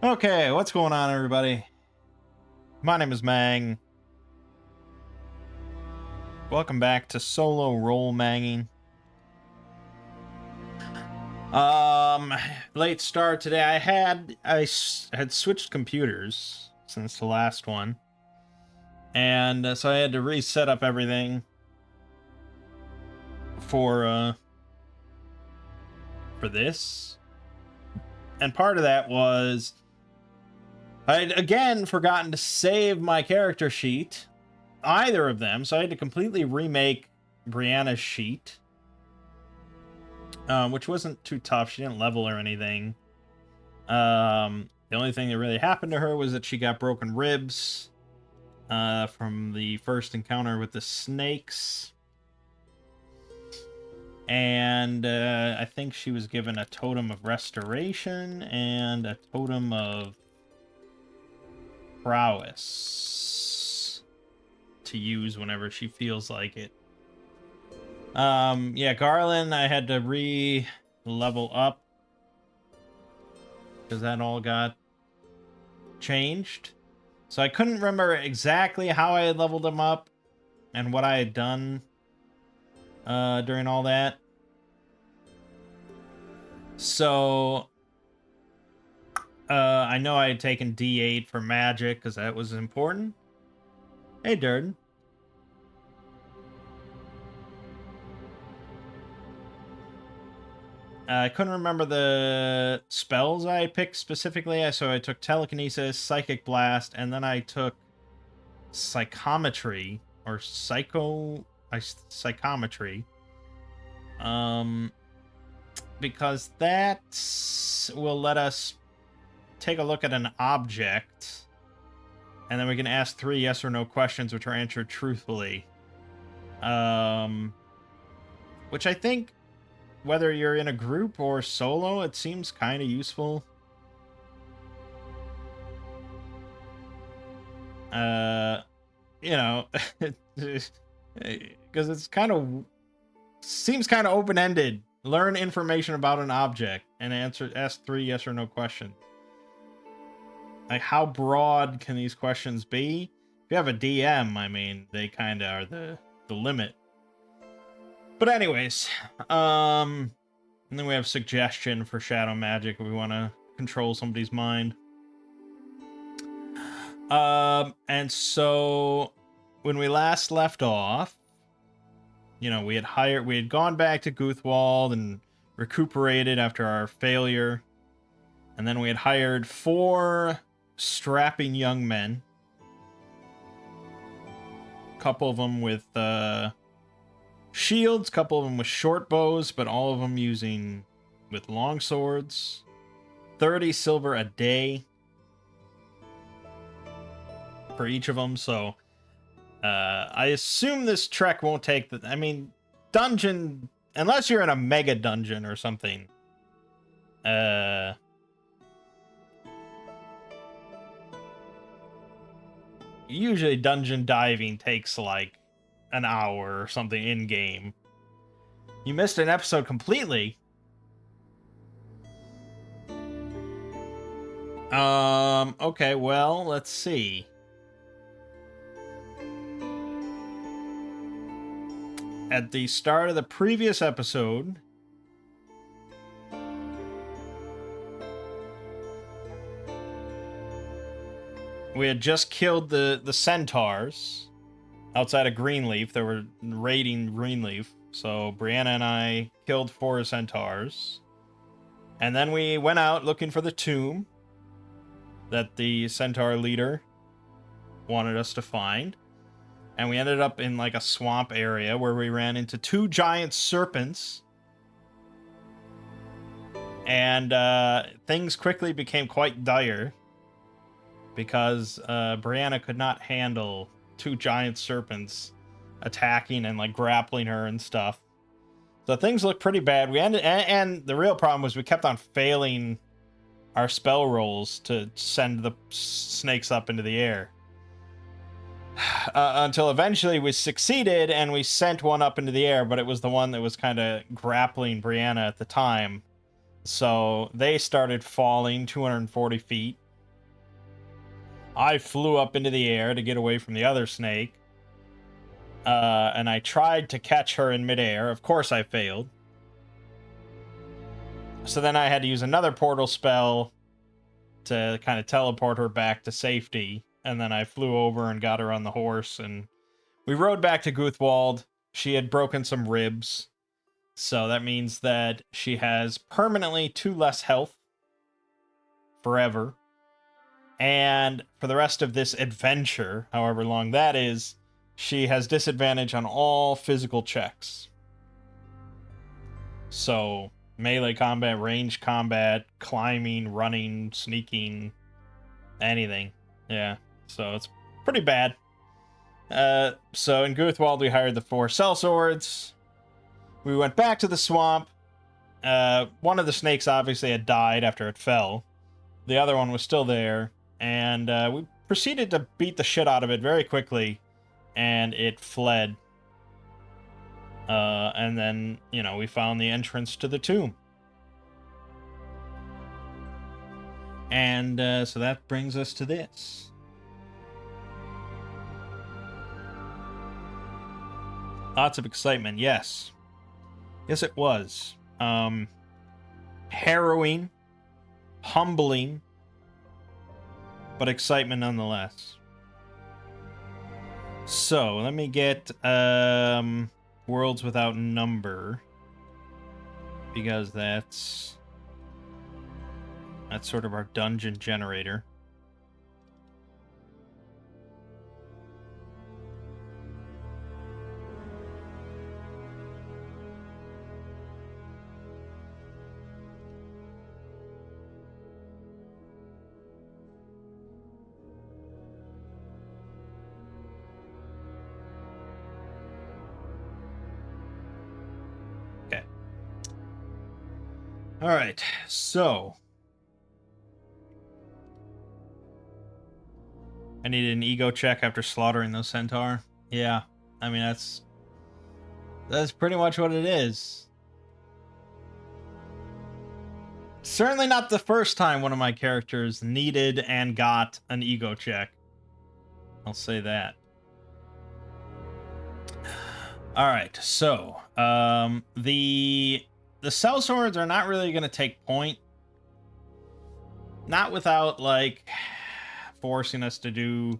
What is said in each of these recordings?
Okay, what's going on, everybody? My name is Mang. Welcome back to solo role Mangging. Late start today. I had switched computers since the last one, and so I had to reset up everything for this. And part of that was I'd again forgotten to save my character sheet, either of them, so I had to completely remake Brianna's sheet, which wasn't too tough. She didn't level or anything. The only thing that really happened to her was that she got broken ribs from the first encounter with the snakes. And I think she was given a totem of restoration and a totem of prowess to use whenever she feels like it. Yeah, Garland, I had to re-level up because that all got changed. So I couldn't remember exactly how I had leveled him up and what I had done during all that. So I know I had taken D8 for magic because that was important. Hey, Durden. I couldn't remember the spells I picked specifically, so I took Telekinesis, Psychic Blast, and then I took Psychometry, or Psychometry. Because that will let us take a look at an object, and then we can ask 3 yes or no questions which are answered truthfully. Which I think, whether you're in a group or solo, it seems kind of useful. You know, because it's kind of seems kind of open-ended. Learn information about an object and ask 3 yes or no questions. Like, how broad can these questions be? If you have a DM, I mean, they kind of are the limit. But anyways, and then we have suggestion for shadow magic if we want to control somebody's mind. And so when we last left off, you know, we had gone back to Guthwald and recuperated after our failure. And then we had hired 4 strapping young men. A couple of them with shields, couple of them with short bows, but all of them using with long swords. 30 silver a day for each of them. So I assume this trek won't take dungeon, unless you're in a mega dungeon or something. Usually dungeon diving takes like an hour or something in game. You missed an episode completely. Okay, well, let's see. At the start of the previous episode, we had just killed the centaurs outside of Greenleaf. They were raiding Greenleaf. So Brianna and I killed 4 centaurs. And then we went out looking for the tomb that the centaur leader wanted us to find. And we ended up in like a swamp area where we ran into 2 giant serpents. And things quickly became quite dire because Brianna could not handle 2 giant serpents attacking and like grappling her and stuff. So things looked pretty bad. And the real problem was we kept on failing our spell rolls to send the snakes up into the air. Until eventually we succeeded and we sent one up into the air, but it was the one that was kind of grappling Brianna at the time. So they started falling 240 feet. I flew up into the air to get away from the other snake. And I tried to catch her in midair. Of course I failed. So then I had to use another portal spell to kind of teleport her back to safety. And then I flew over and got her on the horse, and we rode back to Guthwald. She had broken some ribs. So that means that she has permanently 2 less health. Forever. And for the rest of this adventure, however long that is, she has disadvantage on all physical checks. So, melee combat, range combat, climbing, running, sneaking, anything. Yeah, so it's pretty bad. So in Guthwald, we hired the 4 sellswords. We went back to the swamp. One of the snakes obviously had died after it fell. The other one was still there. And we proceeded to beat the shit out of it very quickly. And it fled. And then, you know, we found the entrance to the tomb. And so that brings us to this. Lots of excitement, yes. Yes, it was. Harrowing, humbling, but excitement nonetheless. So, let me get Worlds Without Number, because that's sort of our dungeon generator. All right, so I needed an ego check after slaughtering those centaur. Yeah, I mean that's pretty much what it is. Certainly not the first time one of my characters needed and got an ego check. I'll say that. All right, so the sellswords are not really going to take point. Not without, like, forcing us to do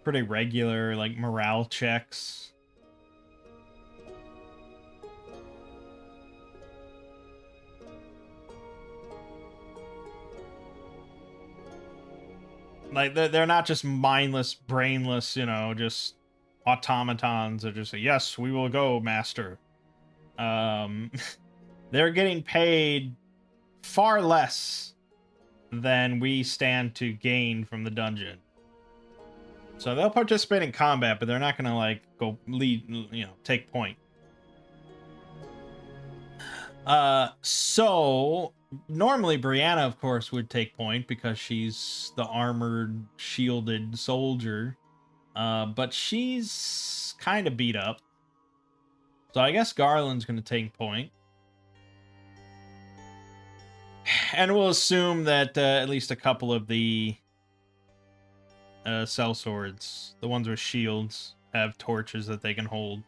pretty regular, like, morale checks. Like, they're not just mindless, brainless, you know, just automatons that just say, yes, we will go, master. They're getting paid far less than we stand to gain from the dungeon. So they'll participate in combat, but they're not gonna, like, go lead, you know, take point. So normally Brianna, of course, would take point because she's the armored, shielded soldier. But she's kind of beat up. So I guess Garland's going to take point. And we'll assume that at least a couple of the sellswords, the ones with shields, have torches that they can hold.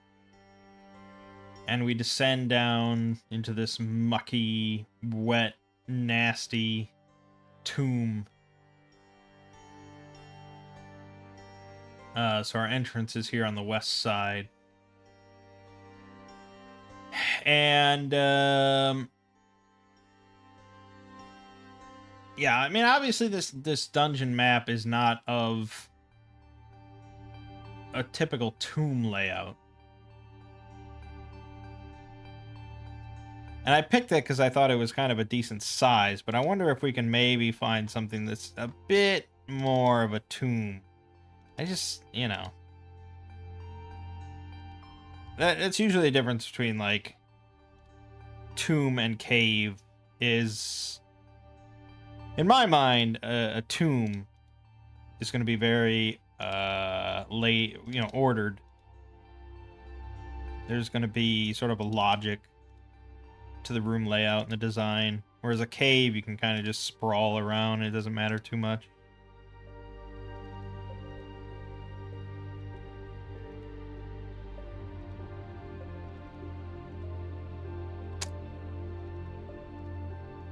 And we descend down into this mucky, wet, nasty tomb. So our entrance is here on the west side. And, yeah, I mean, obviously this dungeon map is not of a typical tomb layout. And I picked it because I thought it was kind of a decent size, but I wonder if we can maybe find something that's a bit more of a tomb. I just, you know. It's usually the difference between, like, tomb and cave is, in my mind, a tomb is going to be very, ordered. There's going to be sort of a logic to the room layout and the design. Whereas a cave, you can kind of just sprawl around. It doesn't matter too much.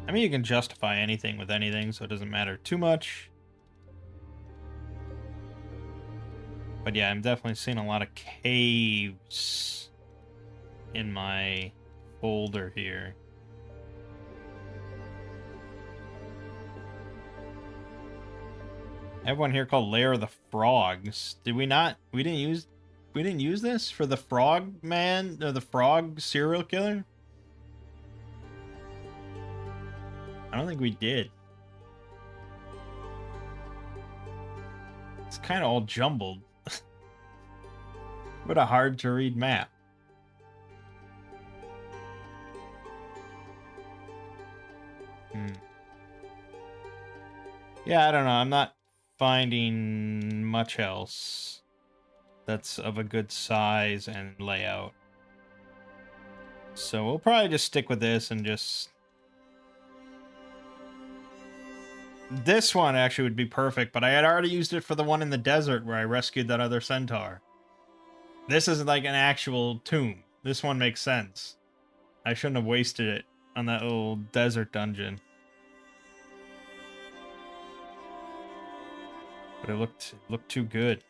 I mean, you can justify anything with anything, so it doesn't matter too much. But yeah, I'm definitely seeing a lot of caves in my folder here. I have one here called Lair of the Frogs. Did we not? We didn't use this for the frog man or the frog serial killer? I don't think we did. It's kind of all jumbled. What a hard to read map. Yeah, I don't know. I'm not finding much else that's of a good size and layout. So we'll probably just stick with this and just... This one actually would be perfect, but I had already used it for the one in the desert where I rescued that other centaur. This is like an actual tomb. This one makes sense. I shouldn't have wasted it on that little desert dungeon. But it looked too good.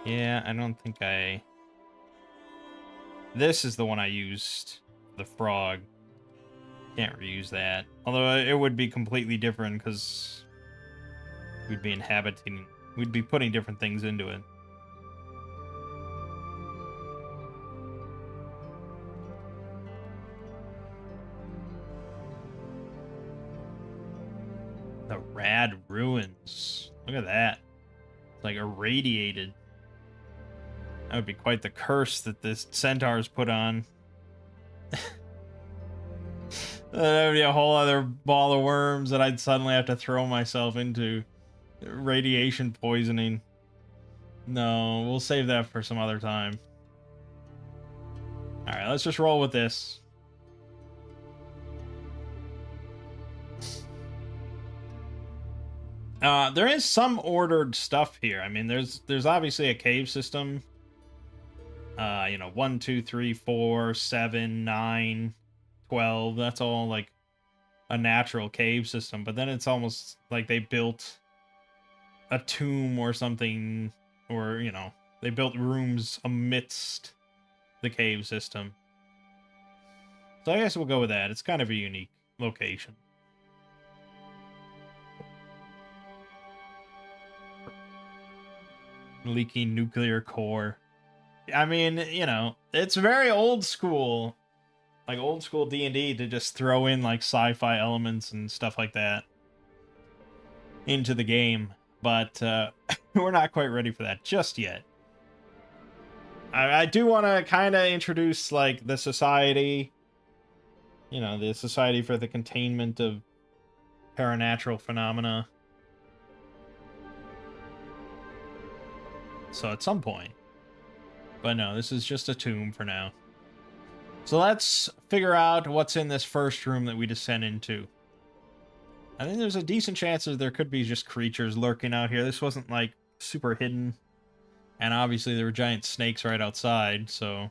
Yeah, I don't think I... This is the one I used. The frog. Can't reuse that. Although it would be completely different because we'd be inhabiting... We'd be putting different things into it. The rad ruins. Look at that. It's like irradiated. That would be quite the curse that this centaur's put on. That would be a whole other ball of worms that I'd suddenly have to throw myself into. Radiation poisoning. No, we'll save that for some other time. Alright, let's just roll with this. There is some ordered stuff here. I mean, there's obviously a cave system. You know, 1, 2, 3, 4, 7, 9, 12. That's all like a natural cave system. But then it's almost like they built a tomb or something, or, you know, they built rooms amidst the cave system. So I guess we'll go with that. It's kind of a unique location. Leaking nuclear core. I mean, you know, it's very old school, like old school D&D to just throw in like sci-fi elements and stuff like that into the game, but we're not quite ready for that just yet. I do want to kind of introduce like the society, you know, the Society for the Containment of Paranatural Phenomena. So at some point. But no, this is just a tomb for now. So let's figure out what's in this first room that we descend into. I think there's a decent chance that there could be just creatures lurking out here. This wasn't like super hidden. And obviously there were giant snakes right outside, so...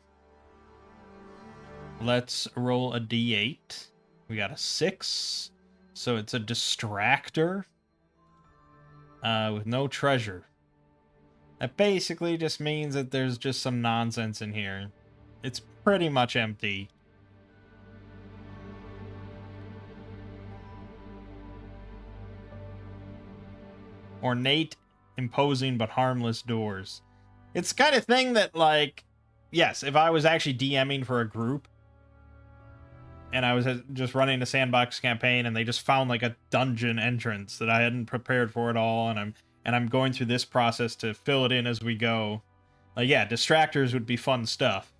Let's roll a d8. We got a 6. So it's a distractor. With no treasure. That basically just means that there's just some nonsense in here. It's pretty much empty. Ornate, imposing, but harmless doors. It's the kind of thing that, like, yes, if I was actually DMing for a group, and I was just running a sandbox campaign, and they just found, like, a dungeon entrance that I hadn't prepared for at all, and I'm going through this process to fill it in as we go. Like, yeah, distractors would be fun stuff.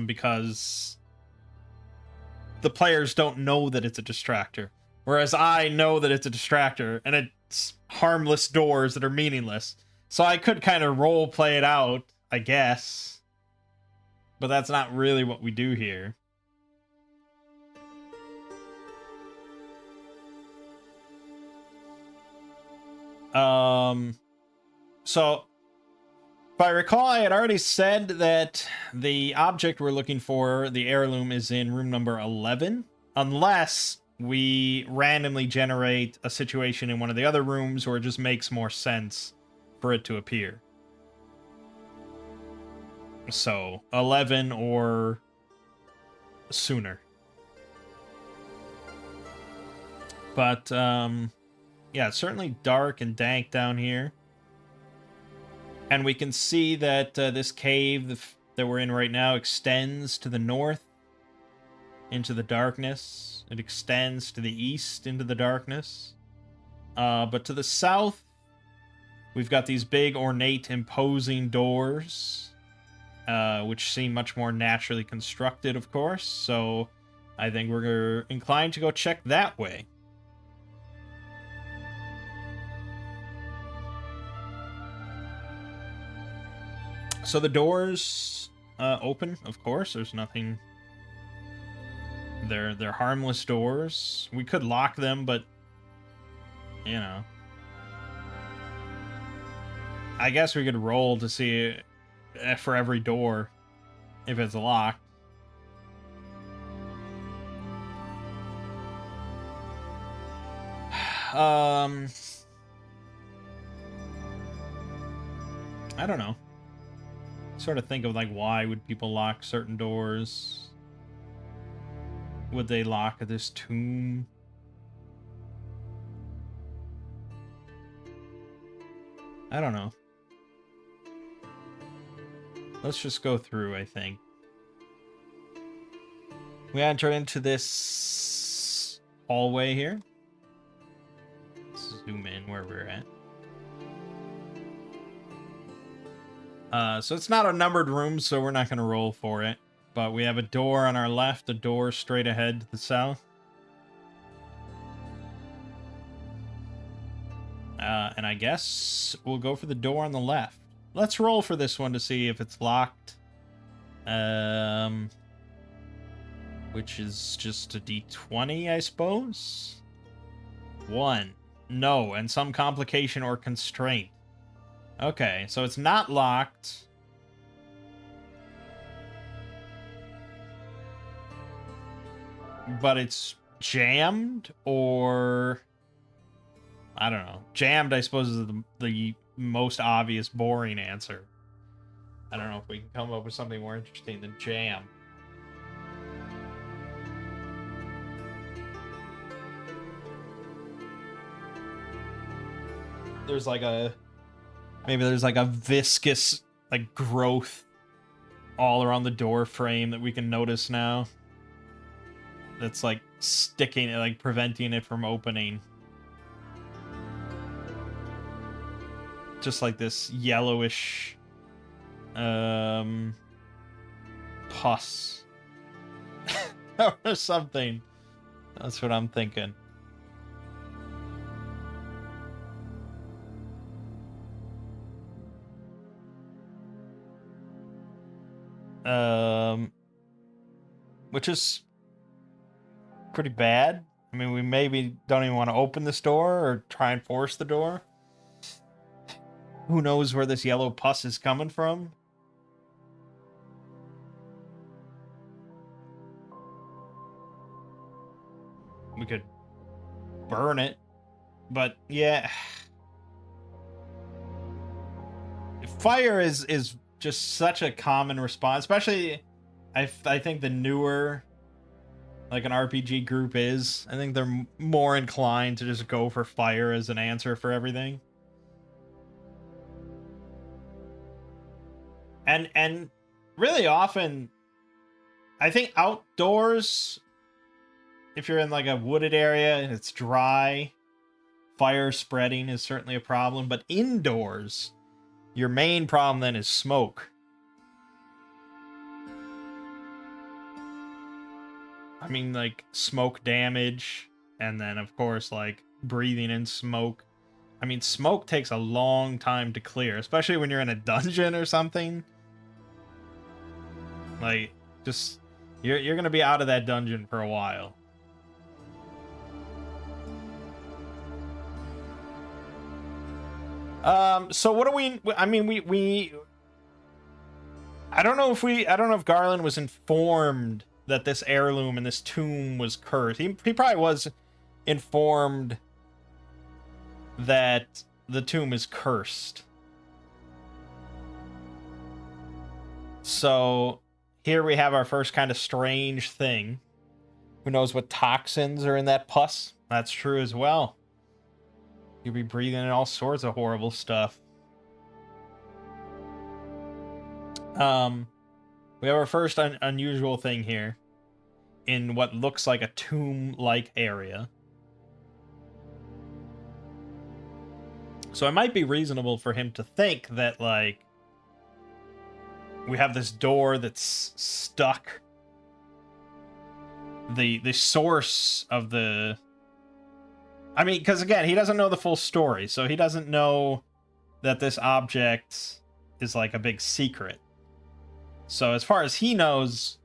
Because the players don't know that it's a distractor. Whereas I know that it's a distractor, and it's harmless doors that are meaningless. So I could kind of role play it out, I guess. But that's not really what we do here. So I recall, I had already said that the object we're looking for, the heirloom, is in room number 11, unless we randomly generate a situation in one of the other rooms where it just makes more sense for it to appear. So 11 or sooner. But yeah, it's certainly dark and dank down here. And we can see that this cave that we're in right now extends to the north into the darkness. It extends to the east into the darkness. But to the south, we've got these big, ornate, imposing doors, which seem much more naturally constructed, of course. So I think we're inclined to go check that way. So the doors open, of course. There's nothing. They're harmless doors. We could lock them, but you know, I guess we could roll to see for every door if it's locked. I don't know. Sort of think of like, why would people lock certain doors? Would they lock this tomb? I don't know. Let's just go through, I think. We enter into this hallway here. Let's zoom in where we're at. So it's not a numbered room, so we're not going to roll for it. But we have a door on our left, a door straight ahead to the south. And I guess we'll go for the door on the left. Let's roll for this one to see if it's locked. Which is just a d20, I suppose. 1. No, and some complication or constraint. Okay, so it's not locked. But it's jammed, or I don't know. Jammed, I suppose, is the most obvious boring answer. I don't know if we can come up with something more interesting than jam. There's like a... Maybe there's like a viscous like growth all around the door frame that we can notice now. That's like sticking it, like preventing it from opening. Just like this yellowish pus or something. That's what I'm thinking. Which is pretty bad. I mean, we maybe don't even want to open this door or try and force the door. Who knows where this yellow pus is coming from? We could burn it, but yeah. Fire is just such a common response, especially I think the newer like an RPG group is. I think they're more inclined to just go for fire as an answer for everything. And really often, I think outdoors, if you're in like a wooded area and it's dry, fire spreading is certainly a problem. But indoors, your main problem then is smoke. I mean, like, smoke damage, and then, of course, like, breathing in smoke. I mean, smoke takes a long time to clear, especially when you're in a dungeon or something. Like, just, you're gonna be out of that dungeon for a while. So what do we... I mean, I don't know if Garland was informed that this heirloom and this tomb was cursed. He probably was informed that the tomb is cursed. So here we have our first kind of strange thing. Who knows what toxins are in that pus? That's true as well. You'll be breathing in all sorts of horrible stuff. We have our first unusual thing here in what looks like a tomb-like area. So it might be reasonable for him to think that, like, we have this door that's stuck. The source of the... I mean, because again, he doesn't know the full story, so he doesn't know that this object is like a big secret. So as far as he knows,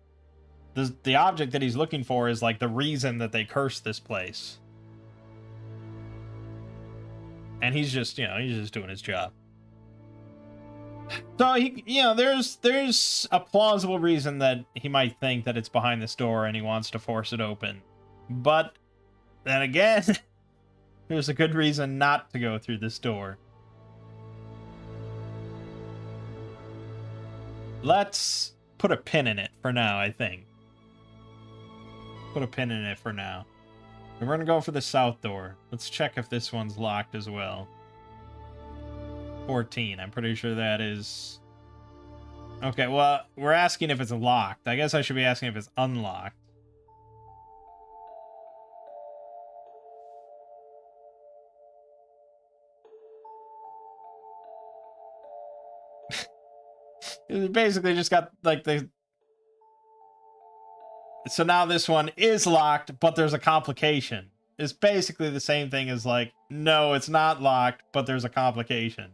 the object that he's looking for is like the reason that they cursed this place. And he's just, he's just doing his job. So he, there's a plausible reason that he might think that it's behind this door and he wants to force it open. But then again, there's a good reason not to go through this door. Let's put a pin in it for now, I think. Put a pin in it for now. And we're gonna go for the south door. Let's check if this one's locked as well. 14. I'm pretty sure that is... Okay, well, we're asking if it's locked. I guess I should be asking if it's unlocked. It basically just got, like, the... So now this one is locked, but there's a complication. It's basically the same thing as, like, no, it's not locked, but there's a complication.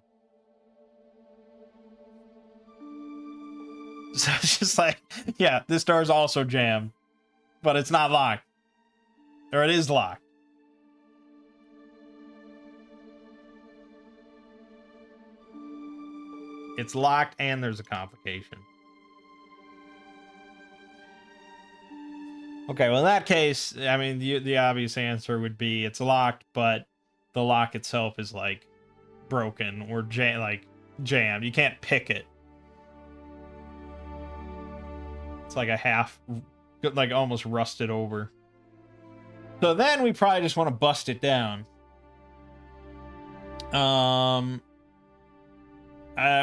So it's just like, yeah, this door is also jammed, but it's not locked. Or it is locked. It's locked and there's a complication. Okay, well in that case, I mean, the obvious answer would be it's locked, but the lock itself is like broken or jammed. You can't pick it. It's like a half, like almost rusted over. So then we probably just want to bust it down.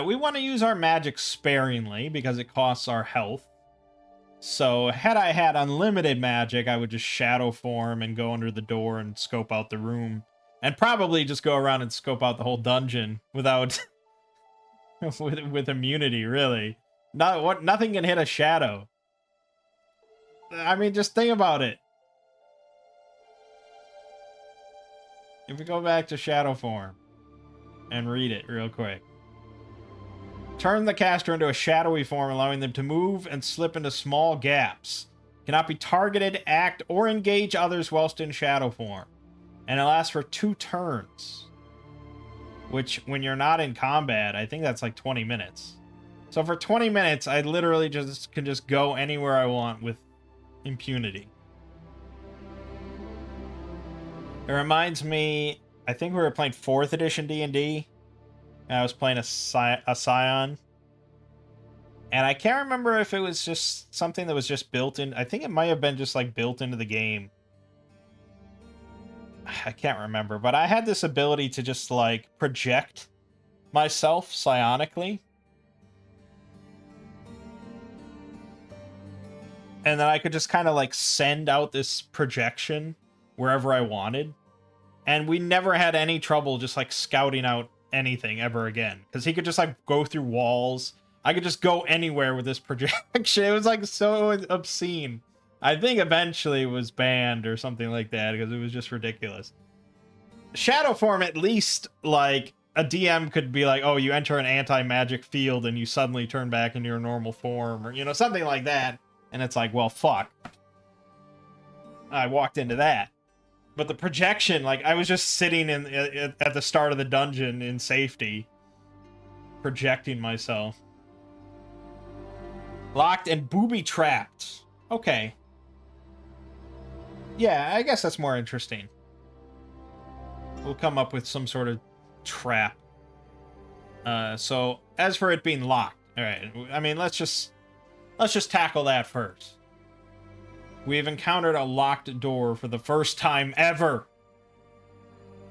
We want to use our magic sparingly because it costs our health. So had I had unlimited magic, I would just shadow form and go under the door and scope out the room. And probably just go around and scope out the whole dungeon without... with immunity, really. Nothing can hit a shadow. I mean, just think about it. If we go back to shadow form and read it real quick. Turn the caster into a shadowy form, allowing them to move and slip into small gaps. Cannot be targeted, act, or engage others whilst in shadow form. And it lasts for 2 turns. Which, when you're not in combat, I think that's like 20 minutes. So for 20 minutes, I literally can just go anywhere I want with impunity. It reminds me, I think we were playing 4th edition D&D. I was playing a Scion. And I can't remember if it was just something that was just built in. I think it might have been just like built into the game. I can't remember. But I had this ability to just like project myself psionically. And then I could just kind of like send out this projection wherever I wanted. And we never had any trouble just like scouting out anything ever again, because he could just like go through walls. I could just go anywhere with this projection. It was like so obscene. I think eventually it was banned or something like that because it was just ridiculous. Shadow form, at least like a DM could be like, oh, you enter an anti-magic field and you suddenly turn back into your normal form, or something like that. And it's like, well, fuck, I walked into that. But the projection, like, I was just sitting at the start of the dungeon in safety, projecting myself. Locked and booby-trapped. Okay. Yeah, I guess that's more interesting. We'll come up with some sort of trap. So, as for it being locked, alright, I mean, let's just tackle that first. We have encountered a locked door for the first time ever.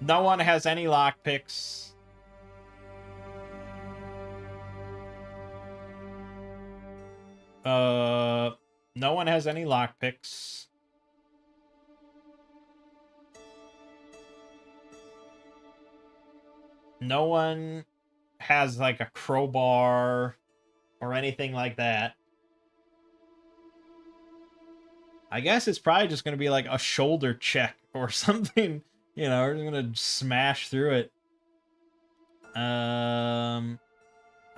No one has any lockpicks. No one has any lockpicks. No one has, like, a crowbar or anything like that. I guess it's probably just going to be, like, a shoulder check or something. You know, we're going to smash through it. I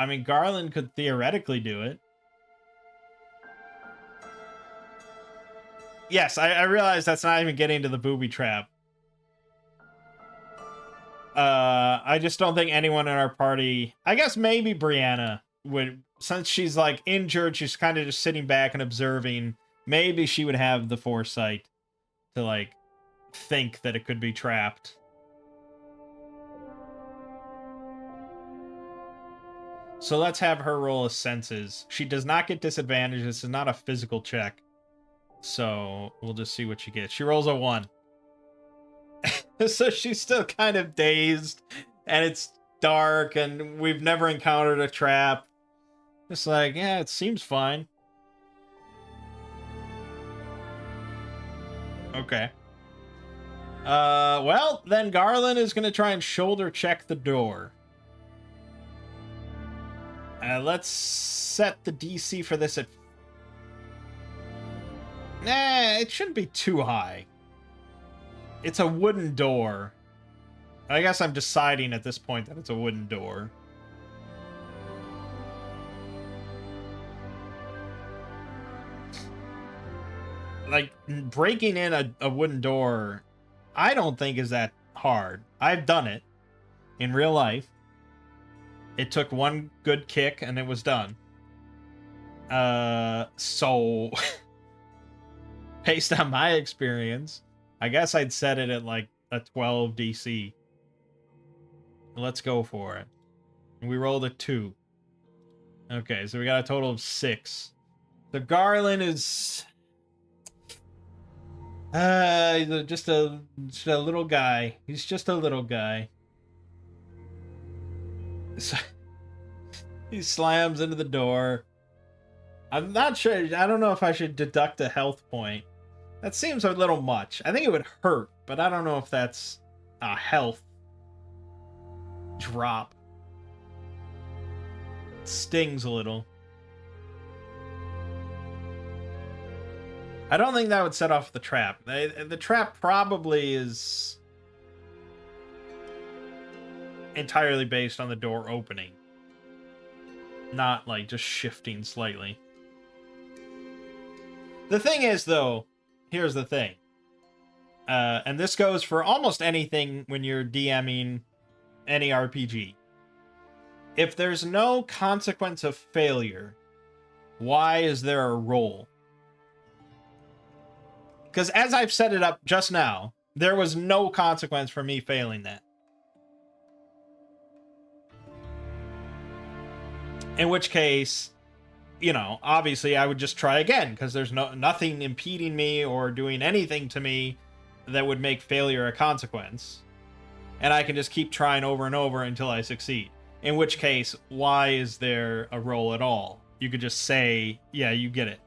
mean, Garland could theoretically do it. Yes, I realize that's not even getting to the booby trap. I just don't think anyone in our party... I guess maybe Brianna would... Since she's, like, injured, she's kind of just sitting back and observing. Maybe she would have the foresight to, like, think that it could be trapped. So let's have her roll a senses. She does not get disadvantage. This is not a physical check. So we'll just see what she gets. She rolls a 1. So she's still kind of dazed, and it's dark, and we've never encountered a trap. Just like, yeah, it seems fine. Okay. Well, then Garland is going to try and shoulder check the door. Let's set the DC for this at... Nah, it shouldn't be too high. It's a wooden door. I guess I'm deciding at this point that it's a wooden door. Like, breaking in a wooden door, I don't think is that hard. I've done it in real life. It took one good kick and it was done. So based on my experience, I guess I'd set it at like a 12 DC. Let's go for it. We rolled a 2. Okay, so we got a total of 6. The Garland is... he's just a little guy. He's just a little guy. So, he slams into the door. I'm not sure. I don't know if I should deduct a health point. That seems a little much. I think it would hurt, but I don't know if that's a health drop. It stings a little. I don't think that would set off the trap. The trap probably is entirely based on the door opening. Not, like, just shifting slightly. The thing is, though, here's the thing. And this goes for almost anything when you're DMing any RPG. If there's no consequence of failure, why is there a roll? Because as I've set it up just now, there was no consequence for me failing that. In which case, you know, obviously I would just try again, because there's nothing impeding me or doing anything to me that would make failure a consequence. And I can just keep trying over and over until I succeed. In which case, why is there a roll at all? You could just say, yeah, you get it.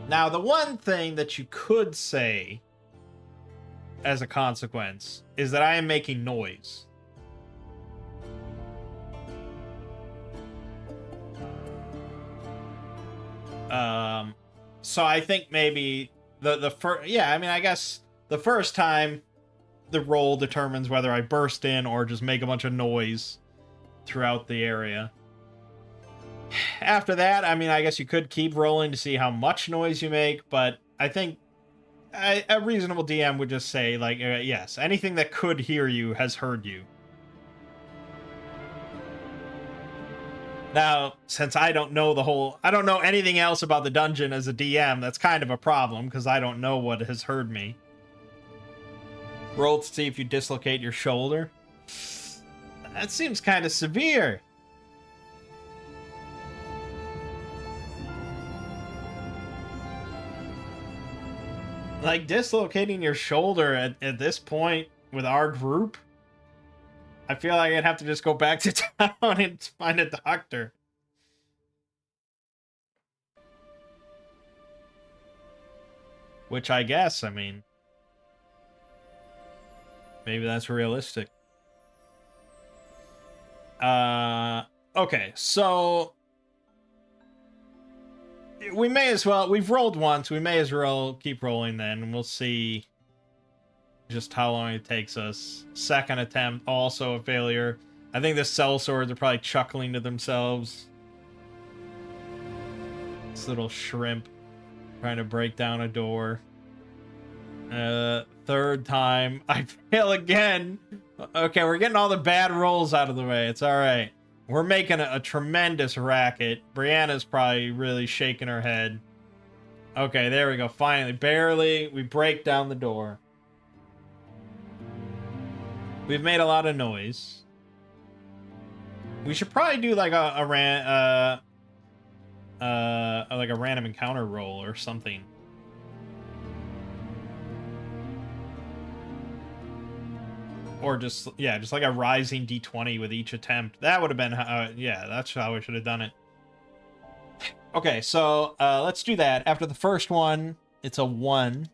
Now, the one thing that you could say as a consequence is that I am making noise. So I think maybe the first, yeah, I mean, I guess the first time the roll determines whether I burst in or just make a bunch of noise throughout the area. After that, I mean, I guess you could keep rolling to see how much noise you make, but I think a reasonable DM would just say, like, yes, anything that could hear you has heard you. Now, since I don't know anything else about the dungeon as a DM, that's kind of a problem, because I don't know what has hurt me. Roll to see if you dislocate your shoulder. That seems kind of severe. Like, dislocating your shoulder at this point with our group, I feel like I'd have to just go back to town and find a doctor. Which I guess, I mean, maybe that's realistic. Okay, so we may as well, we've rolled once, we may as well keep rolling then, and we'll see just how long it takes us. Second attempt, also a failure. I think the cell swords are probably chuckling to themselves. This little shrimp trying to break down a door. Third time, I fail again. Okay, we're getting all the bad rolls out of the way. It's all right. We're making a tremendous racket. Brianna's probably really shaking her head. Okay, there we go. Finally, barely, we break down the door. We've made a lot of noise. We should probably do like a random encounter roll or something. Or just like a rising d20 with each attempt. That would have been yeah, that's how we should have done it. Okay, so let's do that. After the first one, it's a 1.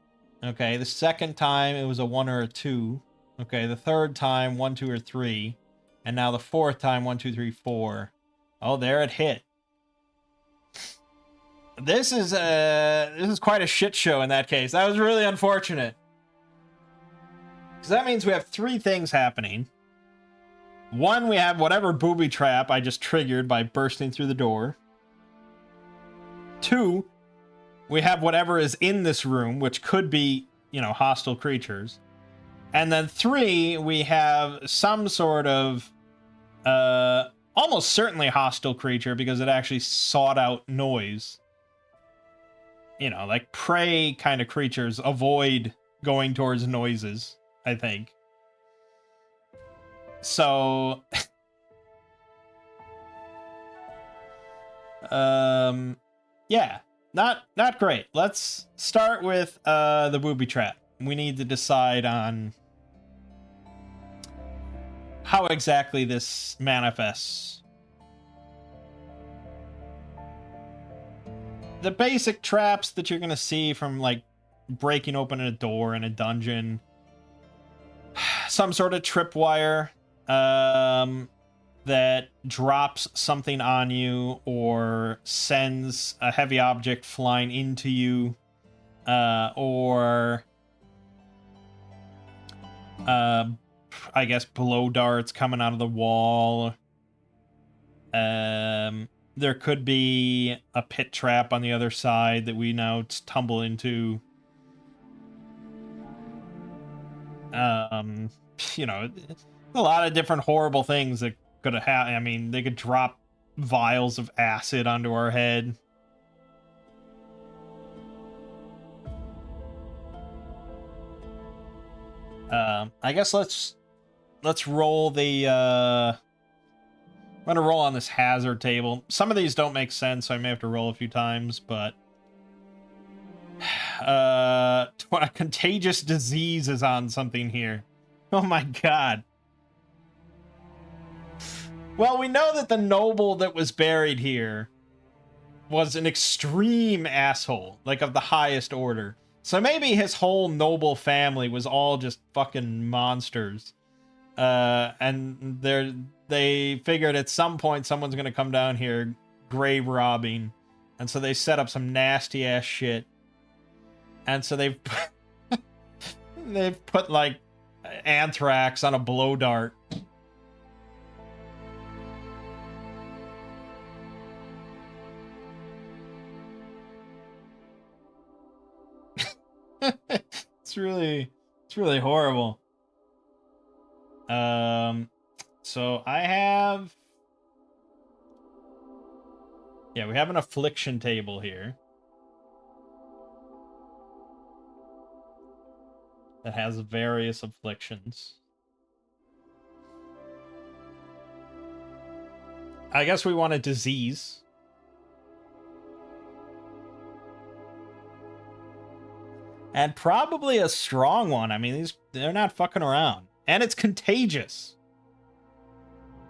Okay, the second time it was a 1 or a 2. Okay, the third time 1, 2, or 3. And now the fourth time 1, 2, 3, 4. Oh, there it hit. This is quite a shit show in that case. That was really unfortunate. Because that means we have 3 things happening. 1, we have whatever booby trap I just triggered by bursting through the door. 2, we have whatever is in this room, which could be, hostile creatures. And then 3, we have some sort of almost certainly hostile creature because it actually sought out noise. Like prey kind of creatures avoid going towards noises, I think. So yeah, not great. Let's start with the booby trap. We need to decide on how exactly this manifests. The basic traps that you're gonna see from like breaking open a door in a dungeon, some sort of tripwire that drops something on you or sends a heavy object flying into you, or I guess blow darts coming out of the wall. There could be a pit trap on the other side that we now tumble into. A lot of different horrible things that could have happened. I mean, they could drop vials of acid onto our head. I guess let's roll the I'm gonna roll on this hazard table. Some of these don't make sense, so I may have to roll a few times, but a contagious disease is on something here. Oh my god. Well, we know that the noble that was buried here was an extreme asshole, like of the highest order. So maybe his whole noble family was all just fucking monsters. And they figured at some point someone's gonna come down here grave robbing. And so they set up some nasty ass shit. And so they've put like anthrax on a blow dart. It's really horrible. So I have Yeah, we have an affliction table here that has various afflictions. I guess we want a disease. And probably a strong one. I mean, they're not fucking around. And it's contagious.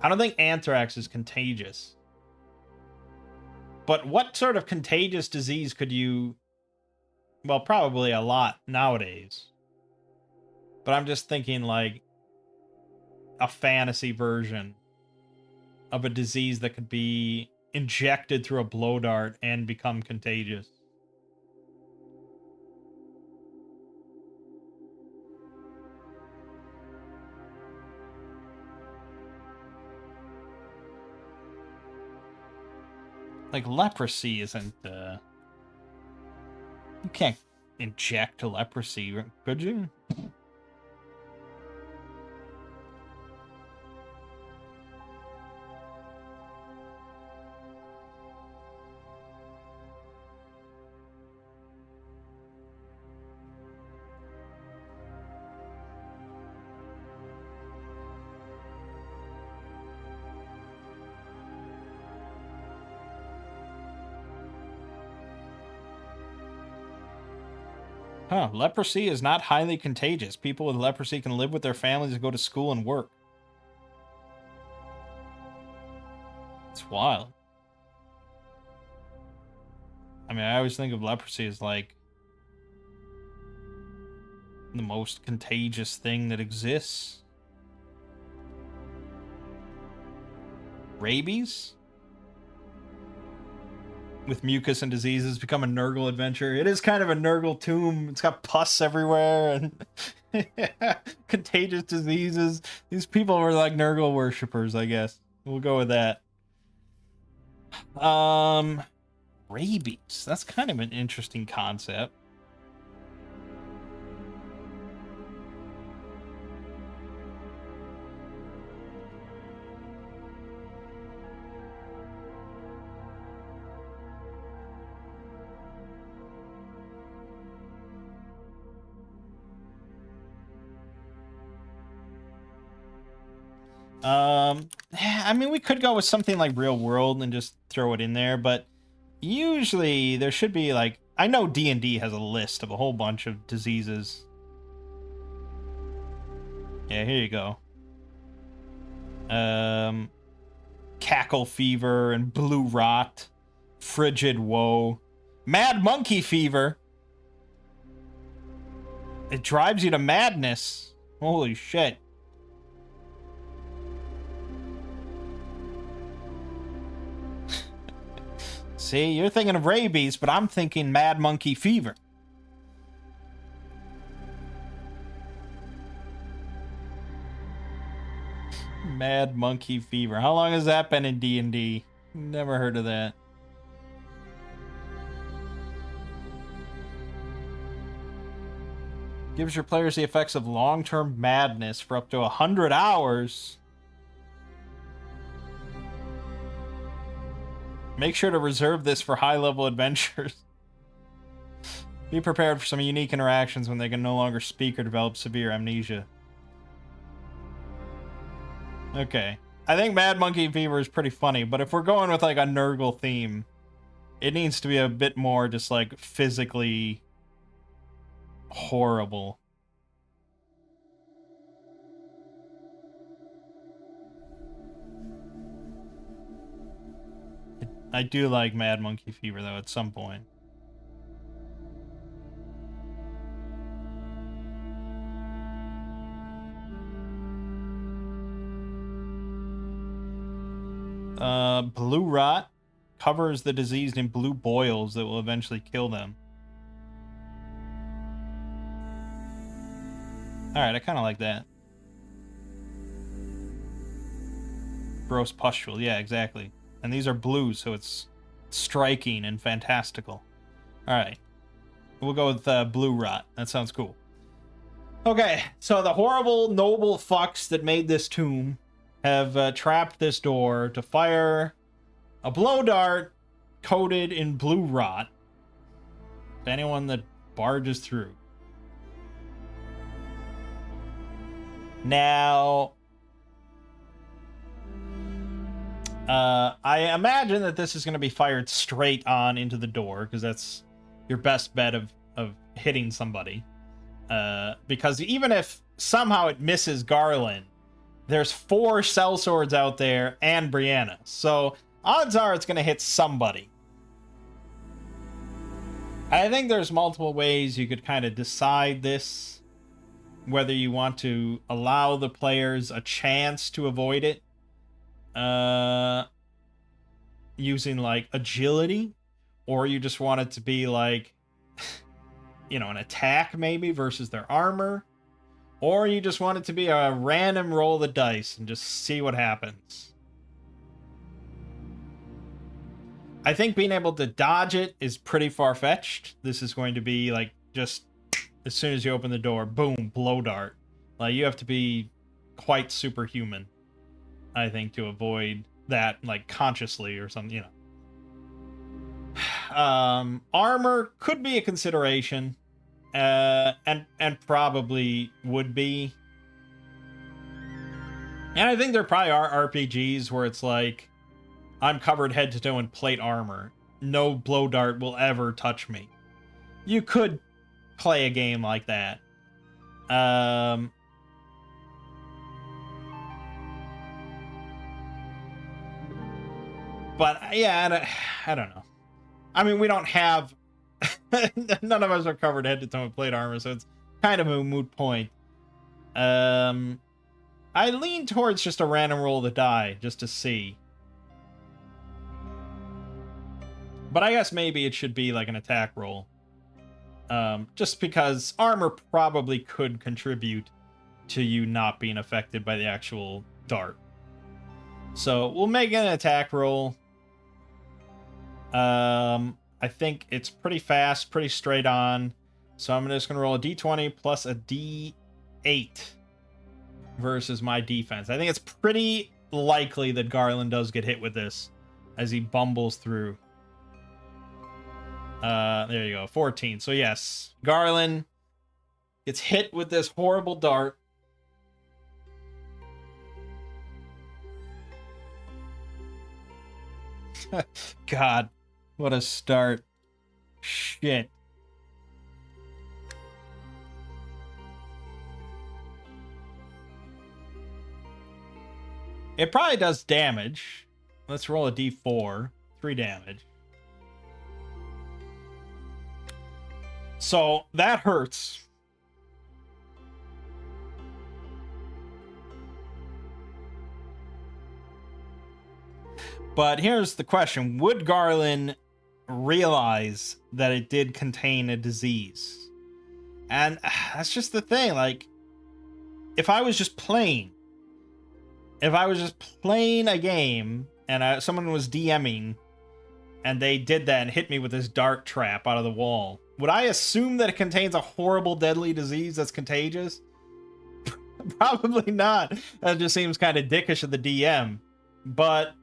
I don't think anthrax is contagious. But what sort of contagious disease could you... Well, probably a lot nowadays. But I'm just thinking like a fantasy version of a disease that could be injected through a blow dart and become contagious. Like, leprosy isn't, you can't inject leprosy, could you? Huh, leprosy is not highly contagious. People with leprosy can live with their families and go to school and work. It's wild. I mean, I always think of leprosy as like the most contagious thing that exists. Rabies? With mucus and diseases become a Nurgle adventure. It is kind of a Nurgle tomb. It's got pus everywhere and contagious diseases. These people were like Nurgle worshippers, I guess. We'll go with that. Rabies. That's kind of an interesting concept. I mean, we could go with something like real world and just throw it in there, but usually there should be like, I know D&D has a list of a whole bunch of diseases. Yeah, here you go. Cackle fever and blue rot, frigid woe, mad monkey fever. It drives you to madness. Holy shit. See, you're thinking of rabies, but I'm thinking mad monkey fever. Mad monkey fever. How long has that been in D&D? Never heard of that. Gives your players the effects of long-term madness for up to 100 hours. Make sure to reserve this for high-level adventures. Be prepared for some unique interactions when they can no longer speak or develop severe amnesia. Okay. I think Mad Monkey Fever is pretty funny, but if we're going with like a Nurgle theme, it needs to be a bit more just like physically horrible. I do like Mad Monkey Fever though at some point. Blue rot covers the diseased in blue boils that will eventually kill them. Alright, I kind of like that. Gross pustule, yeah, exactly. And these are blues, so it's striking and fantastical. Alright. We'll go with blue rot. That sounds cool. Okay, so the horrible, noble fucks that made this tomb have trapped this door to fire a blow dart coated in blue rot to anyone that barges through. Now, I imagine that this is going to be fired straight on into the door, because that's your best bet of hitting somebody. Because even if somehow it misses Garland, there's 4 sellswords out there and Brianna. So odds are it's going to hit somebody. I think there's multiple ways you could kind of decide this. Whether you want to allow the players a chance to avoid it. Using like agility. Or you just want it to be like, you know, an attack maybe versus their armor. Or you just want it to be a random roll of the dice and just see what happens. I think being able to dodge it is pretty far-fetched. This is going to be like just as soon as you open the door, boom, blow dart. Like you have to be quite superhuman, I think, to avoid that like consciously or something, you know. Armor could be a consideration. And probably would be. And I think there probably are RPGs where it's like, I'm covered head to toe in plate armor. No blow dart will ever touch me. You could play a game like that. But yeah, I don't know. I mean, we don't have... None of us are covered head to toe in plate armor, so it's kind of a moot point. I lean towards just a random roll of the die, just to see. But I guess maybe it should be like an attack roll. Just because armor probably could contribute to you not being affected by the actual dart. So we'll make an attack roll. I think it's pretty fast, pretty straight on. So I'm just going to roll a d20 plus a d8 versus my defense. I think it's pretty likely that Garland does get hit with this as he bumbles through. There you go, 14. So yes, Garland gets hit with this horrible dart. God, what a start. Shit. It probably does damage. Let's roll a d4. 3 damage. So that hurts. But here's the question. Would Garland realize that it did contain a disease? And that's just the thing. Like, if I was just playing a game and someone was DMing and they did that and hit me with this dart trap out of the wall, would I assume that it contains a horrible, deadly disease that's contagious? Probably not. That just seems kind of dickish of the DM. But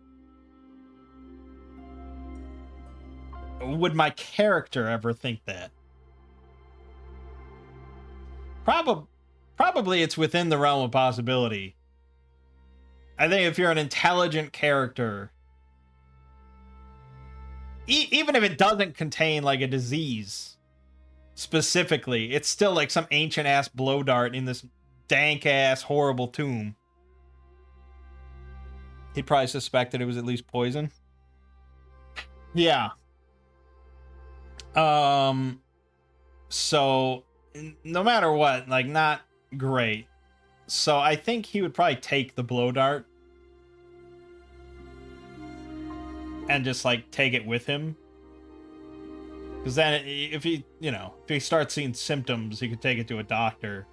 would my character ever think that? Probably it's within the realm of possibility. I think if you're an intelligent character, even if it doesn't contain like a disease specifically, it's still like some ancient ass blow dart in this dank ass horrible tomb. He'd probably suspect that it was at least poison. Yeah. So no matter what, like, not great. So I think he would probably take the blow dart and just like take it with him. Because then if he, you know, if he starts seeing symptoms, he could take it to a doctor.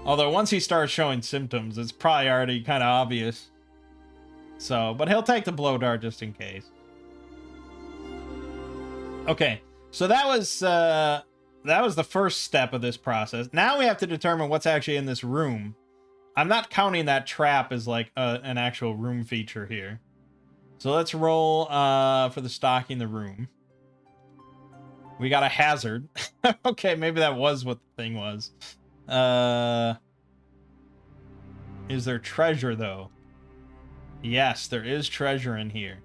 Although once he starts showing symptoms, it's probably already kind of obvious. So, but he'll take the blow dart just in case. Okay, so that was the first step of this process. Now we have to determine what's actually in this room. I'm not counting that trap as like an actual room feature here. So let's roll for the stocking the room. We got a hazard. Okay, maybe that was what the thing was. Is there treasure, though? Yes, there is treasure in here.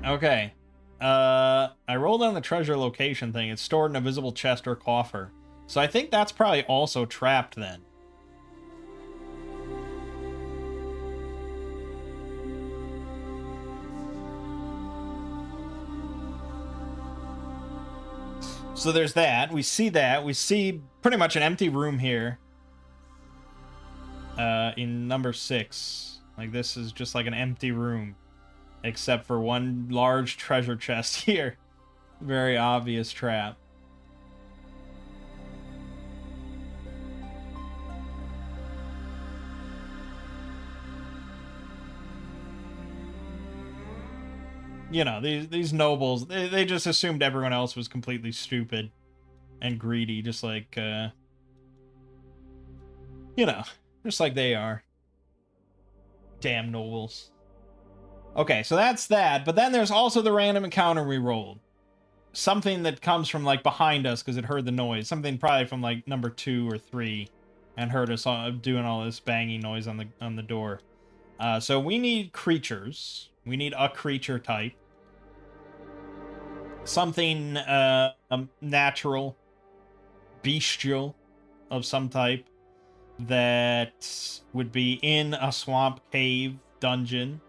Okay. I rolled on the treasure location thing. It's stored in a visible chest or coffer. So I think that's probably also trapped then. So there's that. We see that. We see pretty much an empty room here. In number 6. Like, this is just like an empty room. Except for one large treasure chest here. Very obvious trap. You know, these nobles, they just assumed everyone else was completely stupid and greedy, just like, you know, just like they are. Damn nobles. Okay, so that's that, but then there's also the random encounter we rolled. Something that comes from, like, behind us because it heard the noise. Something probably from, like, number 2 or 3 and heard us doing all this banging noise on the door. So we need creatures. We need a creature type. Something natural, bestial of some type that would be in a swamp cave dungeon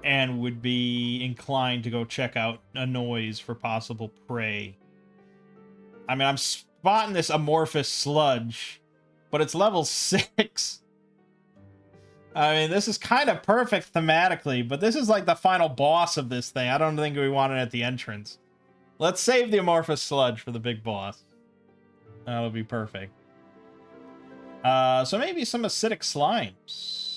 and would be inclined to go check out a noise for possible prey. I mean, I'm spotting this amorphous sludge, but it's level 6. I mean, this is kind of perfect thematically, but this is like the final boss of this thing. I don't think we want it at the entrance. Let's save the amorphous sludge for the big boss. That'll be perfect. So maybe some acidic slimes.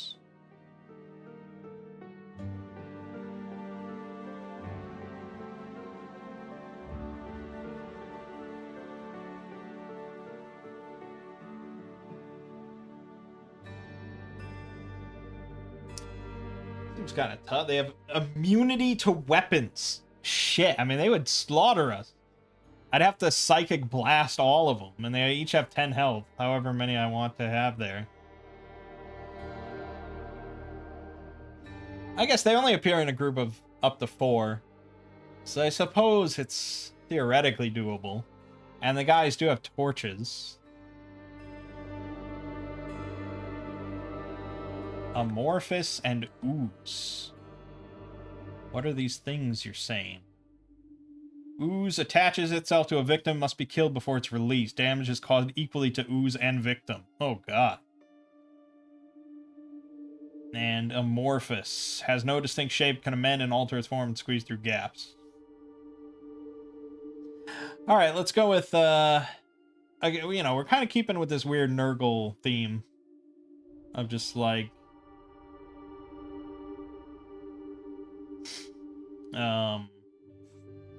Seems kind of tough. They have immunity to weapons. Shit, I mean, they would slaughter us. I'd have to psychic blast all of them, and they each have 10 health, however many I want to have there. I guess they only appear in a group of up to 4, so I suppose it's theoretically doable. And the guys do have torches. Amorphous and ooze. What are these things you're saying? Ooze attaches itself to a victim, must be killed before it's released. Damage is caused equally to ooze and victim. Oh god. And amorphous. Has no distinct shape, can amend and alter its form and squeeze through gaps. Alright, let's go with, you know, we're kind of keeping with this weird Nurgle theme. Of just, like...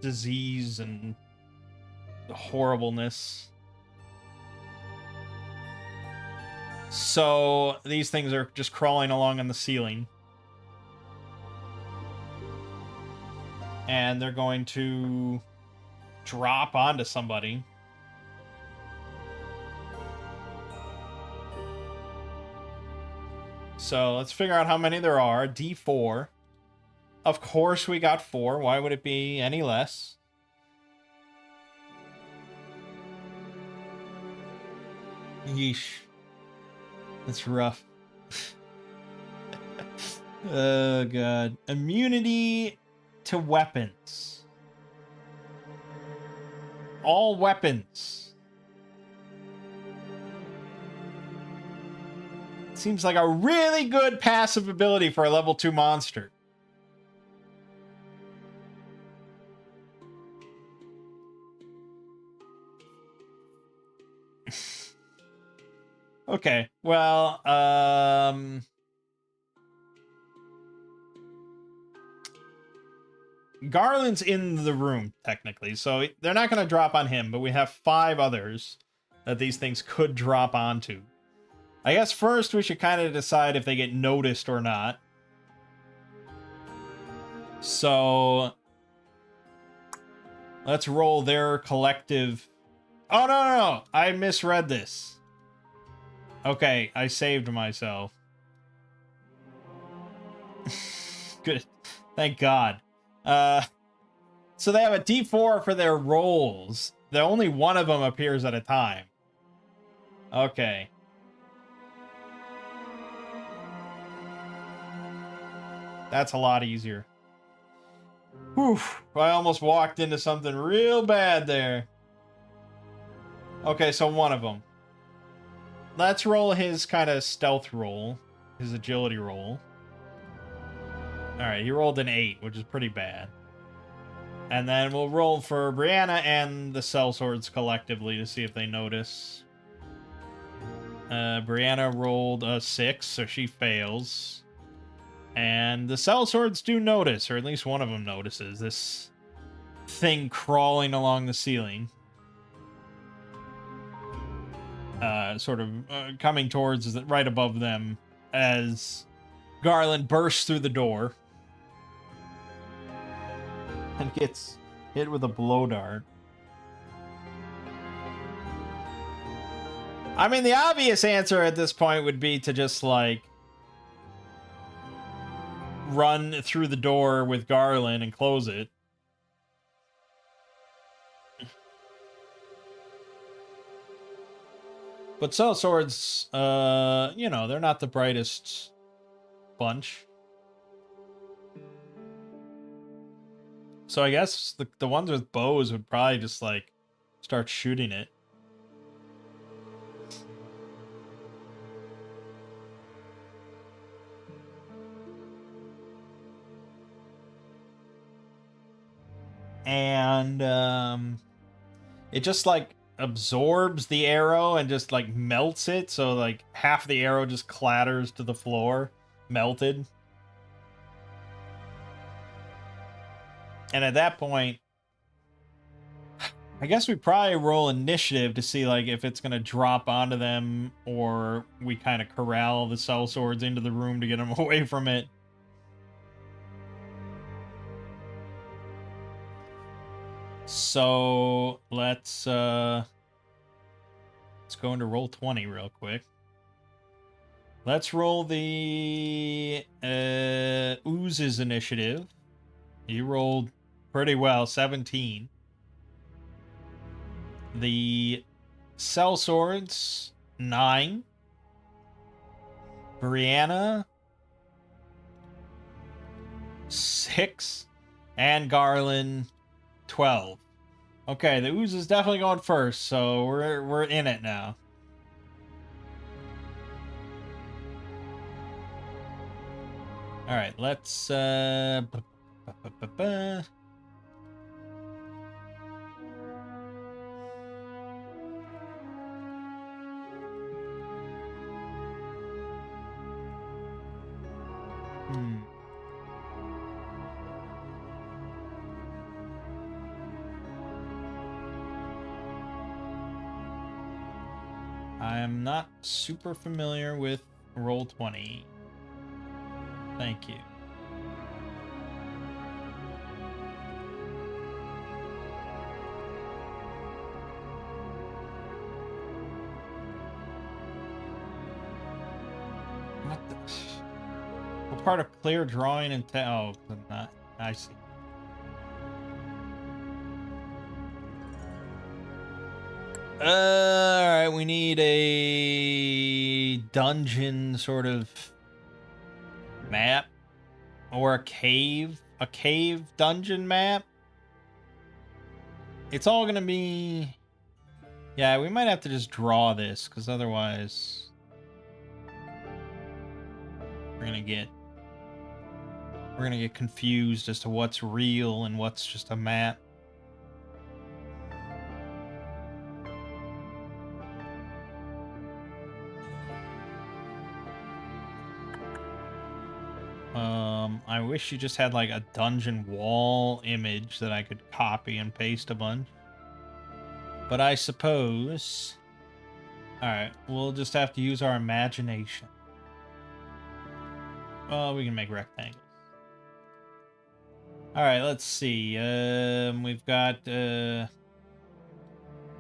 disease and horribleness. So these things are just crawling along on the ceiling. And they're going to drop onto somebody. So let's figure out how many there are. D4. Of course we got 4. Why would it be any less? Yeesh. That's rough. Oh, God. Immunity to weapons. All weapons. Seems like a really good passive ability for a level 2 monster. Okay, well, Garland's in the room, technically, so they're not going to drop on him, but we have 5 others that these things could drop onto. I guess first we should kind of decide if they get noticed or not. So let's roll their collective. Oh, no. I misread this. Okay, I saved myself. Good. Thank God. So they have a D4 for their rolls. Only one of them appears at a time. Okay. That's a lot easier. Whew. I almost walked into something real bad there. Okay, so one of them. Let's roll his kind of stealth roll. His agility roll. Alright, he rolled an 8, which is pretty bad. And then we'll roll for Brianna and the sellswords collectively to see if they notice. Brianna rolled a 6, so she fails. And the sellswords do notice, or at least one of them notices, this thing crawling along the ceiling. Sort of coming towards right above them as Garland bursts through the door and gets hit with a blow dart. I mean, the obvious answer at this point would be to just, like, run through the door with Garland and close it. But sellswords, you know, they're not the brightest bunch. So I guess the ones with bows would probably just, like, start shooting it. And it just, like, absorbs the arrow and just, like, melts it, so, like, half the arrow just clatters to the floor, melted. And at that point, I guess we probably roll initiative to see, like, if it's gonna drop onto them, or we kind of corral the sellswords into the room to get them away from it. So let's go into roll 20 real quick. Let's roll the Ooze's initiative. You rolled pretty well, 17. The sellswords, 9. Brianna, 6. And Garland, 12. Okay, the Ooze is definitely going first, so we're in it now. All right, let's I'm not super familiar with roll 20. Thank you. What the? What part of clear drawing and oh, not. I see. Alright, we need a dungeon sort of map or a cave dungeon map. It's all gonna be, yeah, we might have to just draw this because otherwise we're gonna get confused as to what's real and what's just a map. I wish you just had like a dungeon wall image that I could copy and paste a bunch. But I suppose... Alright, we'll just have to use our imagination. Well, we can make rectangles. Alright, let's see. We've got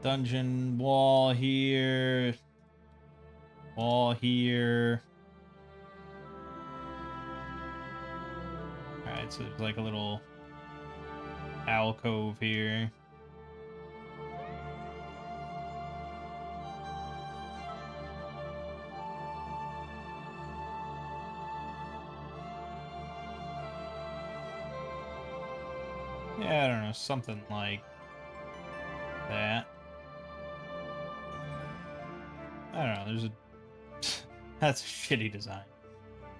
dungeon wall here. Wall here. Alright, so there's like a little alcove here. Yeah, I don't know, something like that. I don't know, there's a... That's a shitty design.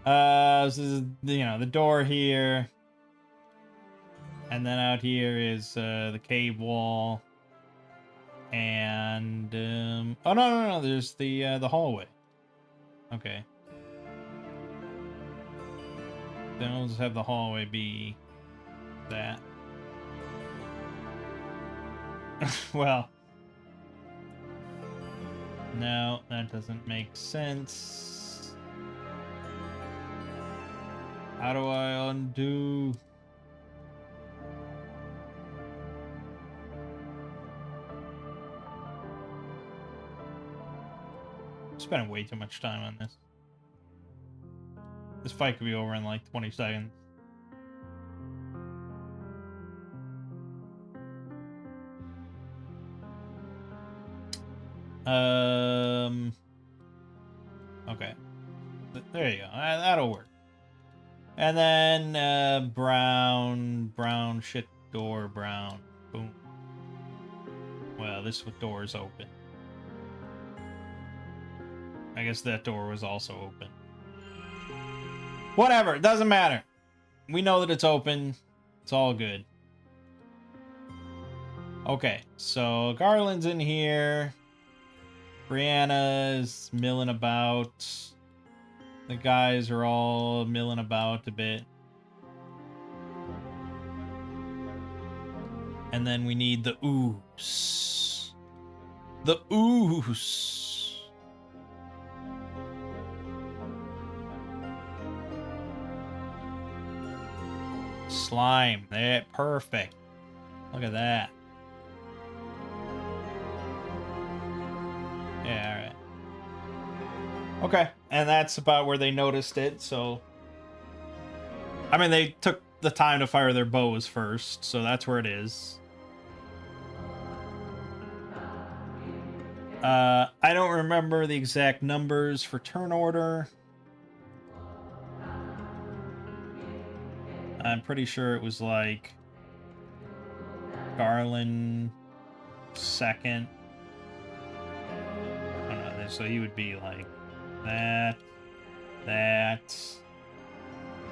This is, you know, the door here. And then out here is the cave wall. And, oh, no, there's the hallway. Okay. Then we'll just have the hallway be that. Well. No, that doesn't make sense. How do I undo? Spending way too much time on this. This fight could be over in like 20 seconds. Okay. There you go. That'll work. And then, brown, shit, door, brown. Boom. Well, this door's open. I guess that door was also open. Whatever, it doesn't matter. We know that it's open. It's all good. Okay, so Garland's in here. Brianna's milling about. The guys are all milling about a bit. And then we need the ooze. The ooze. Slime. There, perfect. Look at that. Yeah, alright. Okay, and that's about where they noticed it, so... I mean, they took the time to fire their bows first, so that's where it is. I don't remember the exact numbers for turn order. I'm pretty sure it was like... Garland... second. Oh no, so he would be like... That...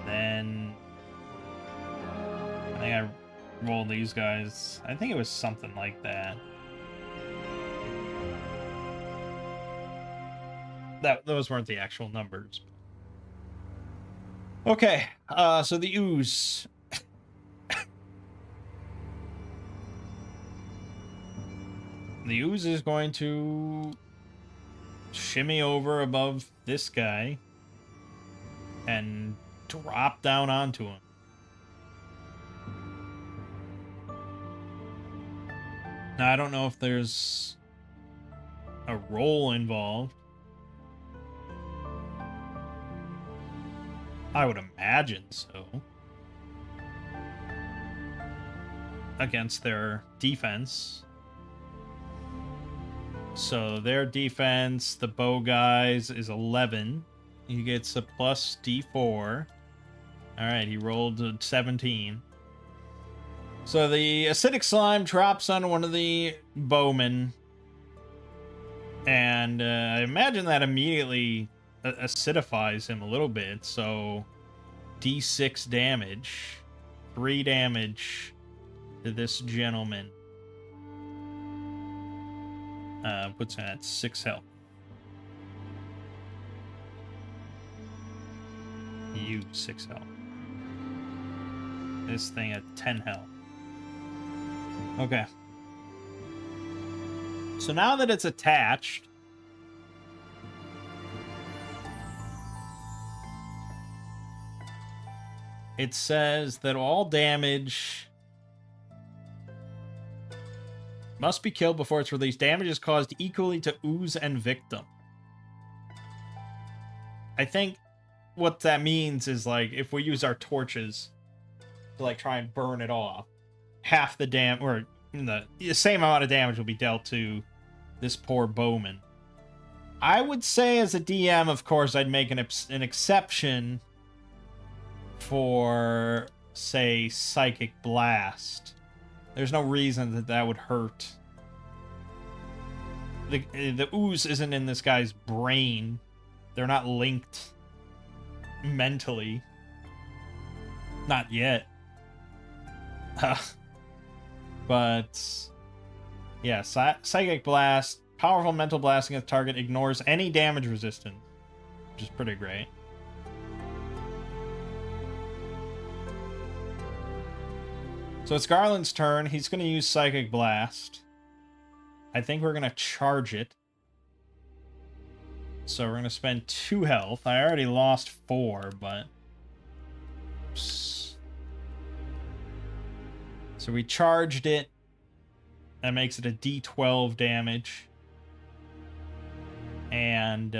Then... I think I rolled these guys. I think it was something like that. Those weren't the actual numbers. Okay, so the ooze. The ooze is going to shimmy over above this guy and drop down onto him. Now, I don't know if there's a roll involved. I would imagine so. Against their defense. So their defense, the bow guys, is 11. He gets a plus D4. Alright, he rolled a 17. So the acidic slime drops on one of the bowmen. And I imagine that immediately acidifies him a little bit. So D6 damage. 3 damage to this gentleman. Puts him at 6 health. You 6 health. This thing at 10 health. Okay. So now that it's attached, it says that all damage must be killed before it's released. Damage is caused equally to ooze and victim. I think what that means is, like, if we use our torches to, like, try and burn it off, half the or the same amount of damage will be dealt to this poor bowman. I would say, as a DM, of course, I'd make an exception for, say, Psychic Blast. There's no reason that that would hurt. The ooze isn't in this guy's brain. They're not linked mentally. Not yet. But yeah, Psychic Blast, powerful mental blasting at the target, ignores any damage resistance, which is pretty great. So it's Garland's turn. He's going to use Psychic Blast. I think we're going to charge it. So we're going to spend 2 health. I already lost 4, but... Oops. So we charged it. That makes it a D12 damage. And,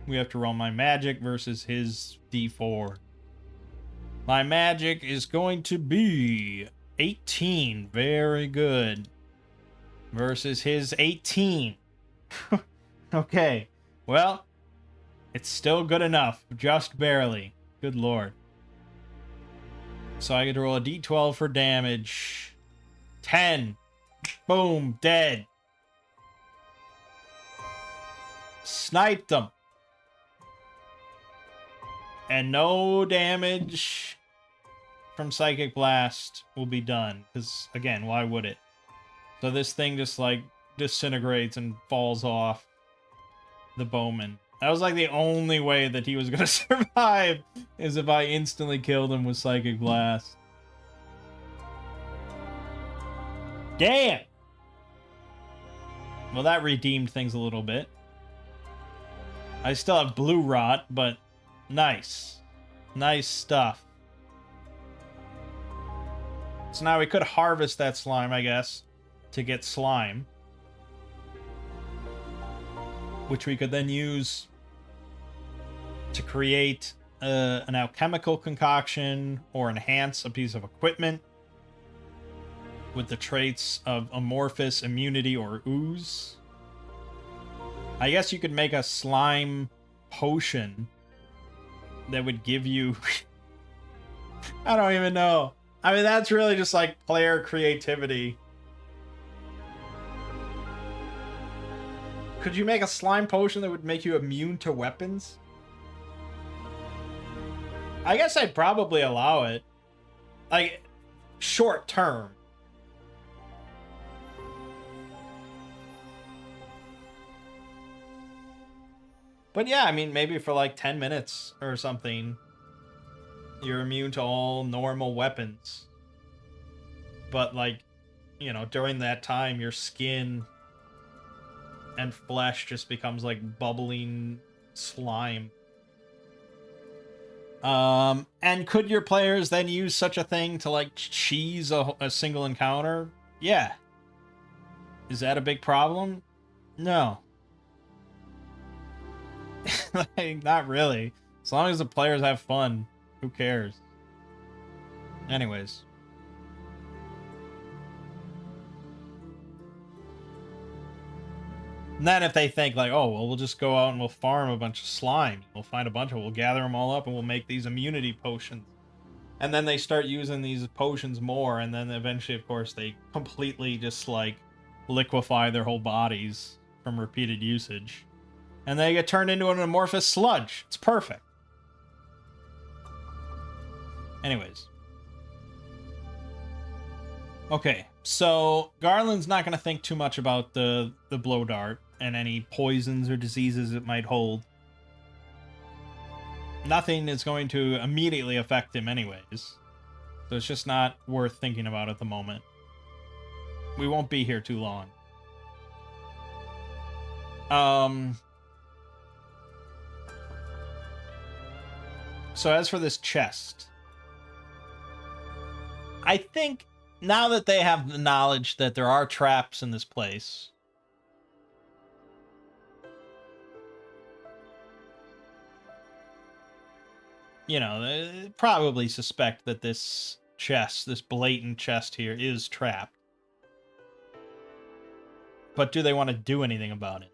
we have to roll my magic versus his D4. My magic is going to be 18. Very good. Versus his 18. Okay. Well, it's still good enough. Just barely. Good lord. So I get to roll a D12 for damage. 10. Boom. Dead. Sniped them. And no damage from Psychic Blast will be done. Because, again, why would it? So this thing just, like, disintegrates and falls off the bowman. That was, like, the only way that he was going to survive, is if I instantly killed him with Psychic Blast. Damn! Well, that redeemed things a little bit. I still have Blue Rot, but nice. Nice stuff. So now we could harvest that slime, I guess, to get slime. Which we could then use to create an alchemical concoction or enhance a piece of equipment with the traits of amorphous, immunity, or ooze. I guess you could make a slime potion that would give you... I don't even know. I mean, that's really just like player creativity. Could you make a slime potion that would make you immune to weapons? I guess I'd probably allow it. Like, short term. But yeah, I mean, maybe for like 10 minutes or something, you're immune to all normal weapons. But like, you know, during that time, your skin and flesh just becomes like bubbling slime. And could your players then use such a thing to like cheese a single encounter? Yeah. Is that a big problem? No. Like, not really. As long as the players have fun, who cares? Anyways. And then if they think like, oh, well, we'll just go out and we'll farm a bunch of slime. We'll find a bunch of, we'll gather them all up and we'll make these immunity potions. And then they start using these potions more, and then eventually, of course, they completely just like liquefy their whole bodies from repeated usage. And they get turned into an amorphous sludge. It's perfect. Anyways. Okay, so Garland's not going to think too much about the blow dart. and any poisons or diseases it might hold. Nothing is going to immediately affect him anyways. So it's just not worth thinking about at the moment. We won't be here too long. So as for this chest, I think now that they have the knowledge that there are traps in this place, you know, they probably suspect that this chest, this blatant chest here, is trapped. But do they want to do anything about it?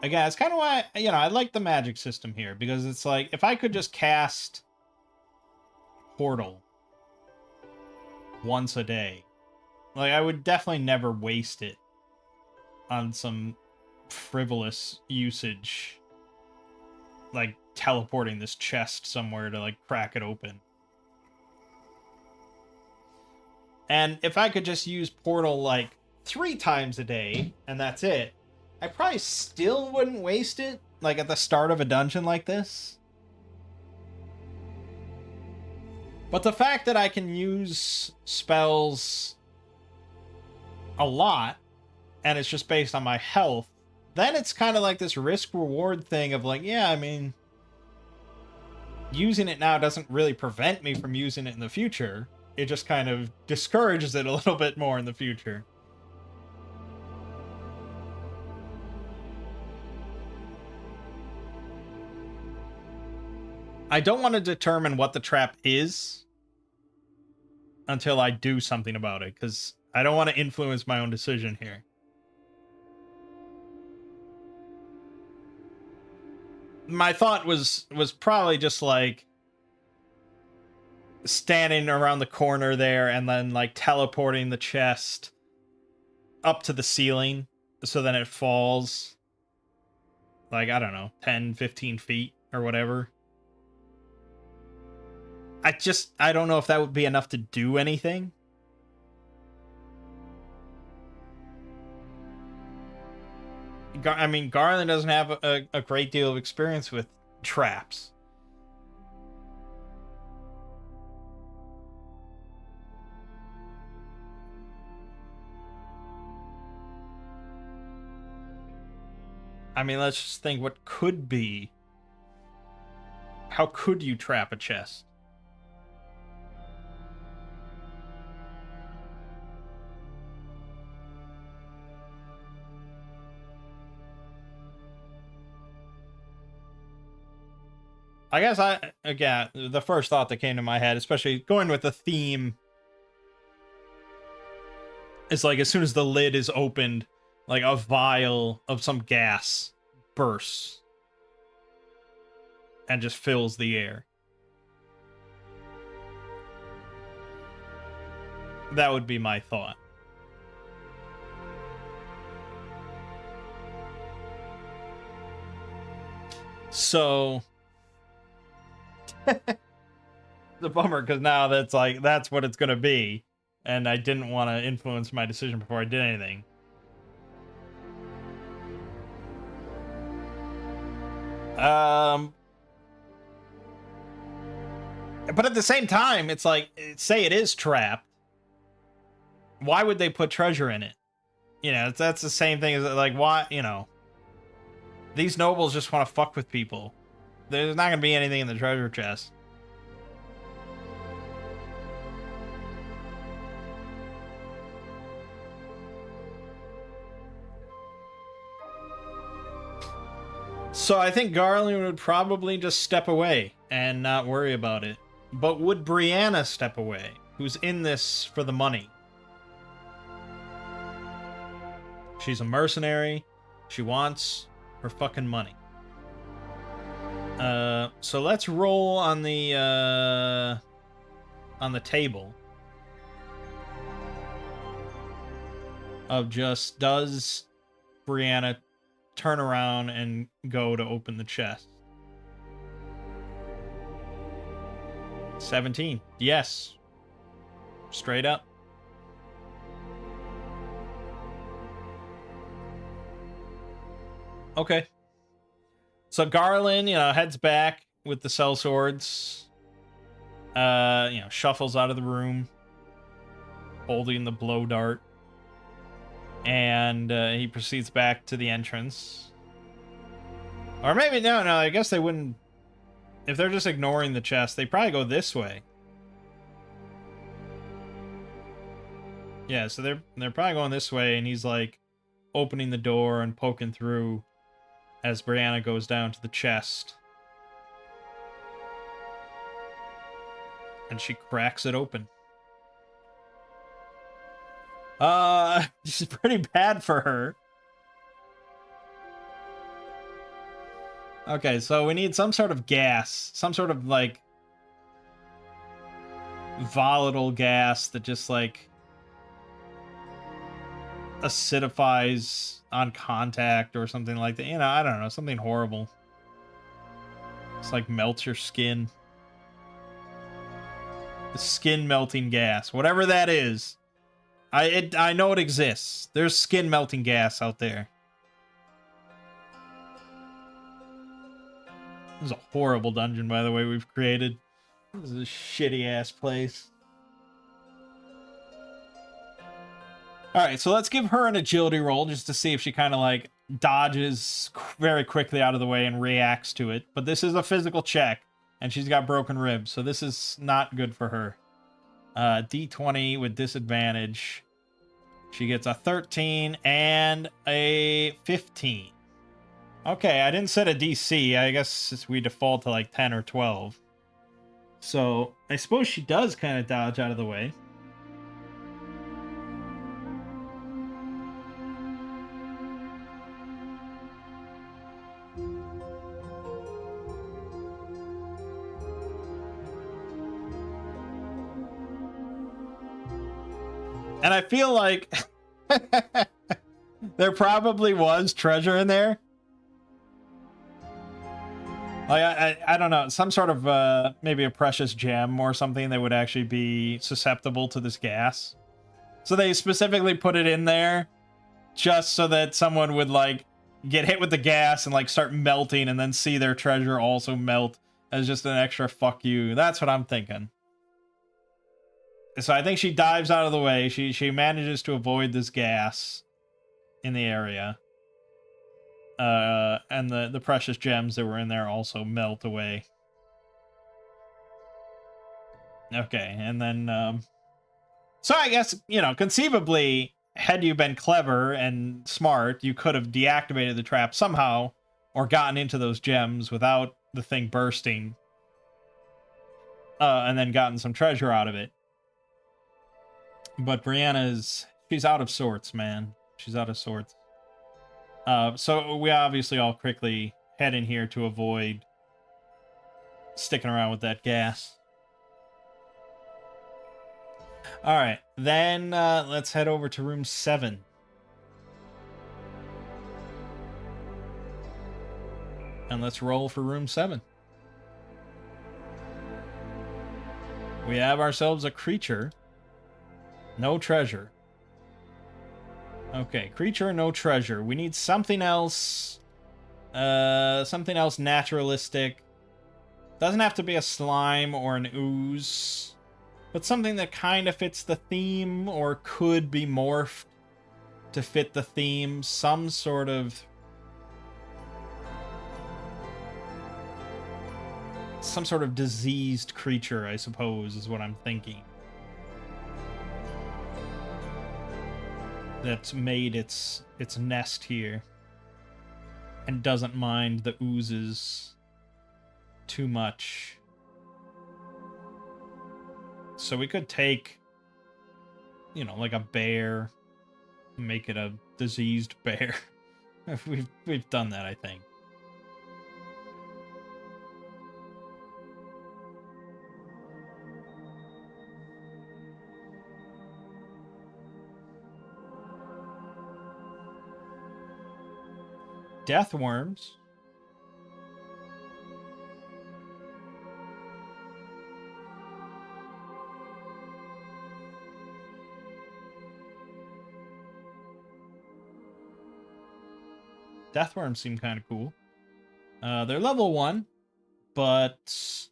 Again, it's kind of why, you know, I like the magic system here, because it's like, if I could just cast Portal once a day, like, I would definitely never waste it on some frivolous usage, like teleporting this chest somewhere to, like, crack it open. And if I could just use Portal, like, 3 times a day, and that's it, I probably still wouldn't waste it, like, at the start of a dungeon like this. But the fact that I can use spells a lot, and it's just based on my health, then it's kind of like this risk-reward thing of, like, yeah, I mean, using it now doesn't really prevent me from using it in the future. It just kind of discourages it a little bit more in the future. I don't want to determine what the trap is until I do something about it, because I don't want to influence my own decision here. My thought was probably just like standing around the corner there and then like teleporting the chest up to the ceiling so then it falls like, I don't know, 10, 15 feet or whatever. I don't know if that would be enough to do anything. I mean, Garland doesn't have a great deal of experience with traps. I mean, let's just think what could be. How could you trap a chest? I guess again, the first thought that came to my head, especially going with the theme, is like as soon as the lid is opened, like a vial of some gas bursts and just fills the air. That would be my thought. So the bummer, because now that's what it's gonna be, and I didn't want to influence my decision before I did anything. But at the same time, it's like, say it is trapped, why would they put treasure in it? You know, that's the same thing as, like, why, you know, these nobles just want to fuck with people. There's not gonna be anything in the treasure chest. So I think Garland would probably just step away and not worry about it. But would Brianna step away, who's in this for the money? She's a mercenary. She wants her fucking money. So let's roll on the table of just, does Brianna turn around and go to open the chest? 17. Yes. Straight up. Okay. So Garland, heads back with the sellswords. Shuffles out of the room, holding the blow dart. And he proceeds back to the entrance. Or maybe, no, I guess they wouldn't. If they're just ignoring the chest, they probably go this way. Yeah, so they're probably going this way, and he's like opening the door and poking through as Brianna goes down to the chest. And she cracks it open. This is pretty bad for her. Okay, so we need some sort of gas. Some sort of, like, volatile gas that just, like, acidifies on contact or something like that. I don't know. Something horrible. It's like melts your skin. The skin melting gas. Whatever that is. I know it exists. There's skin melting gas out there. This is a horrible dungeon, by the way, we've created. This is a shitty-ass place. Alright, so let's give her an agility roll just to see if she kind of, like, dodges very quickly out of the way and reacts to it. But this is a physical check, and she's got broken ribs, so this is not good for her. D20 with disadvantage. She gets a 13 and a 15. Okay, I didn't set a DC. I guess we default to like 10 or 12. So, I suppose she does kind of dodge out of the way. And I feel like there probably was treasure in there. Like, I don't know, some sort of, maybe a precious gem or something that would actually be susceptible to this gas. So they specifically put it in there just so that someone would, like, get hit with the gas and, like, start melting and then see their treasure also melt as just an extra fuck you. That's what I'm thinking. So I think she dives out of the way. She manages to avoid this gas in the area. And the precious gems that were in there also melt away. Okay, and then, so I guess, conceivably, had you been clever and smart, you could have deactivated the trap somehow, or gotten into those gems without the thing bursting, and then gotten some treasure out of it. But Brianna's, she's out of sorts, man. She's out of sorts. So we obviously all quickly head in here to avoid sticking around with that gas. Alright, then let's head over to room 7. And let's roll for room 7. We have ourselves a creature. No treasure. Okay, creature, no treasure. We need something else. Something else naturalistic. Doesn't have to be a slime or an ooze. But something that kind of fits the theme or could be morphed to fit the theme. Some sort of diseased creature, I suppose, is what I'm thinking. That's made its nest here and doesn't mind the oozes too much. So we could take, like a bear, make it a diseased bear. We've done that, I think. Death worms. Deathworms seem kind of cool. They're level 1, but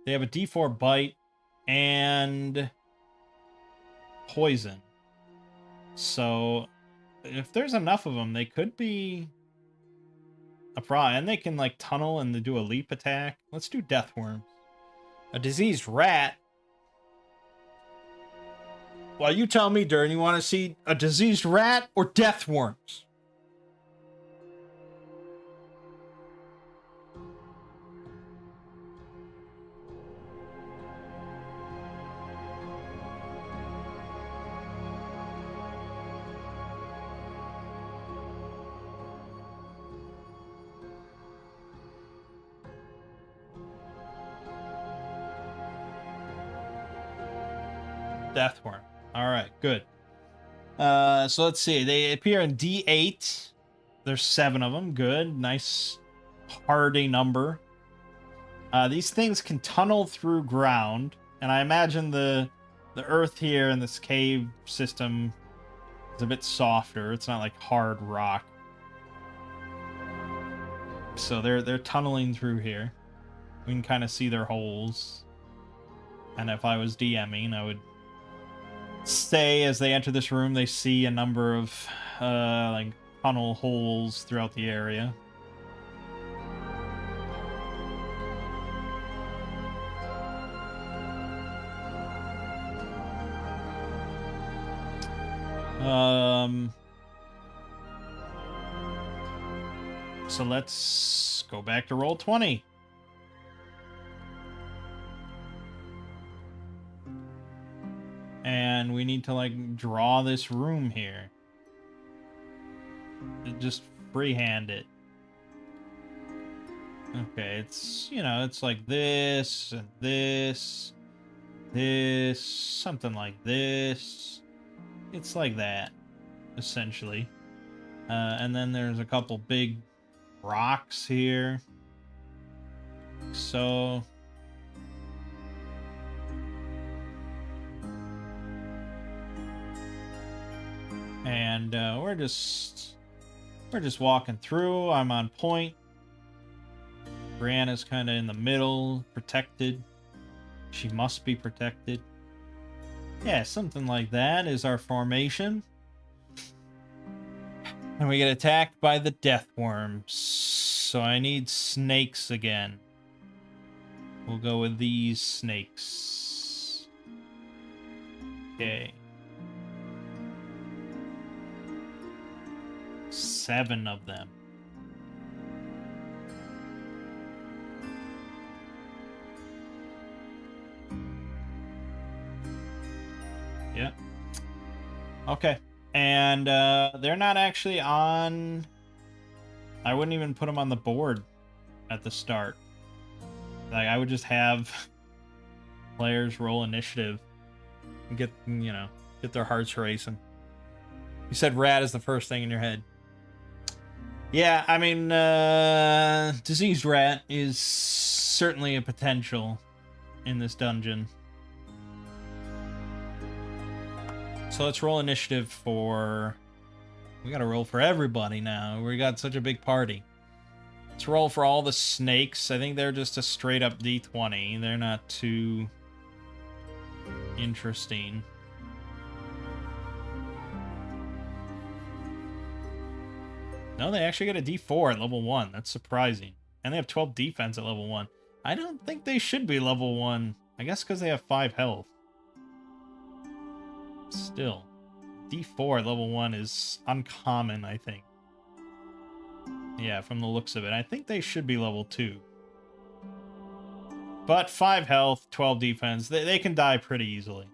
they have a D4 bite and poison. So if there's enough of them, they could be a problem. And they can like tunnel and do a leap attack. Let's do Deathworms. A diseased rat. Well, you tell me, Durin, you want to see a diseased rat or Deathworms? Deathworm. All right, good. So let's see. They appear in D8. There's 7 of them. Good. Nice hardy number. These things can tunnel through ground, and I imagine the earth here in this cave system is a bit softer. It's not like hard rock. So they're tunneling through here. We can kind of see their holes. And if I was DMing, I would say as they enter this room, they see a number of like tunnel holes throughout the area. So let's go back to roll 20. And we need to like draw this room here. Just freehand it. Okay, it's, you know, it's like this and this, something like this. It's like that, essentially. And then there's a couple big rocks here. So and we're just walking through. I'm on point. Brianna's kind of in the middle, protected. She must be protected. Yeah, something like that is our formation. And we get attacked by the Deathworms. So I need snakes again. We'll go with these snakes. Okay. 7 of them. Yeah. Okay. And they're not actually on... I wouldn't even put them on the board at the start. Like, I would just have players roll initiative and get, you know, get their hearts racing. You said rat is the first thing in your head. Yeah, I mean, diseased rat is certainly a potential in this dungeon. So let's roll initiative for... We gotta roll for everybody now. We got such a big party. Let's roll for all the snakes. I think they're just a straight up D20. They're not too interesting. No, they actually get a D4 at level 1. That's surprising. And they have 12 defense at level 1. I don't think they should be level 1. I guess because they have 5 health. Still, D4 at level 1 is uncommon, I think. Yeah, from the looks of it. I think they should be level 2. But 5 health, 12 defense. They can die pretty easily.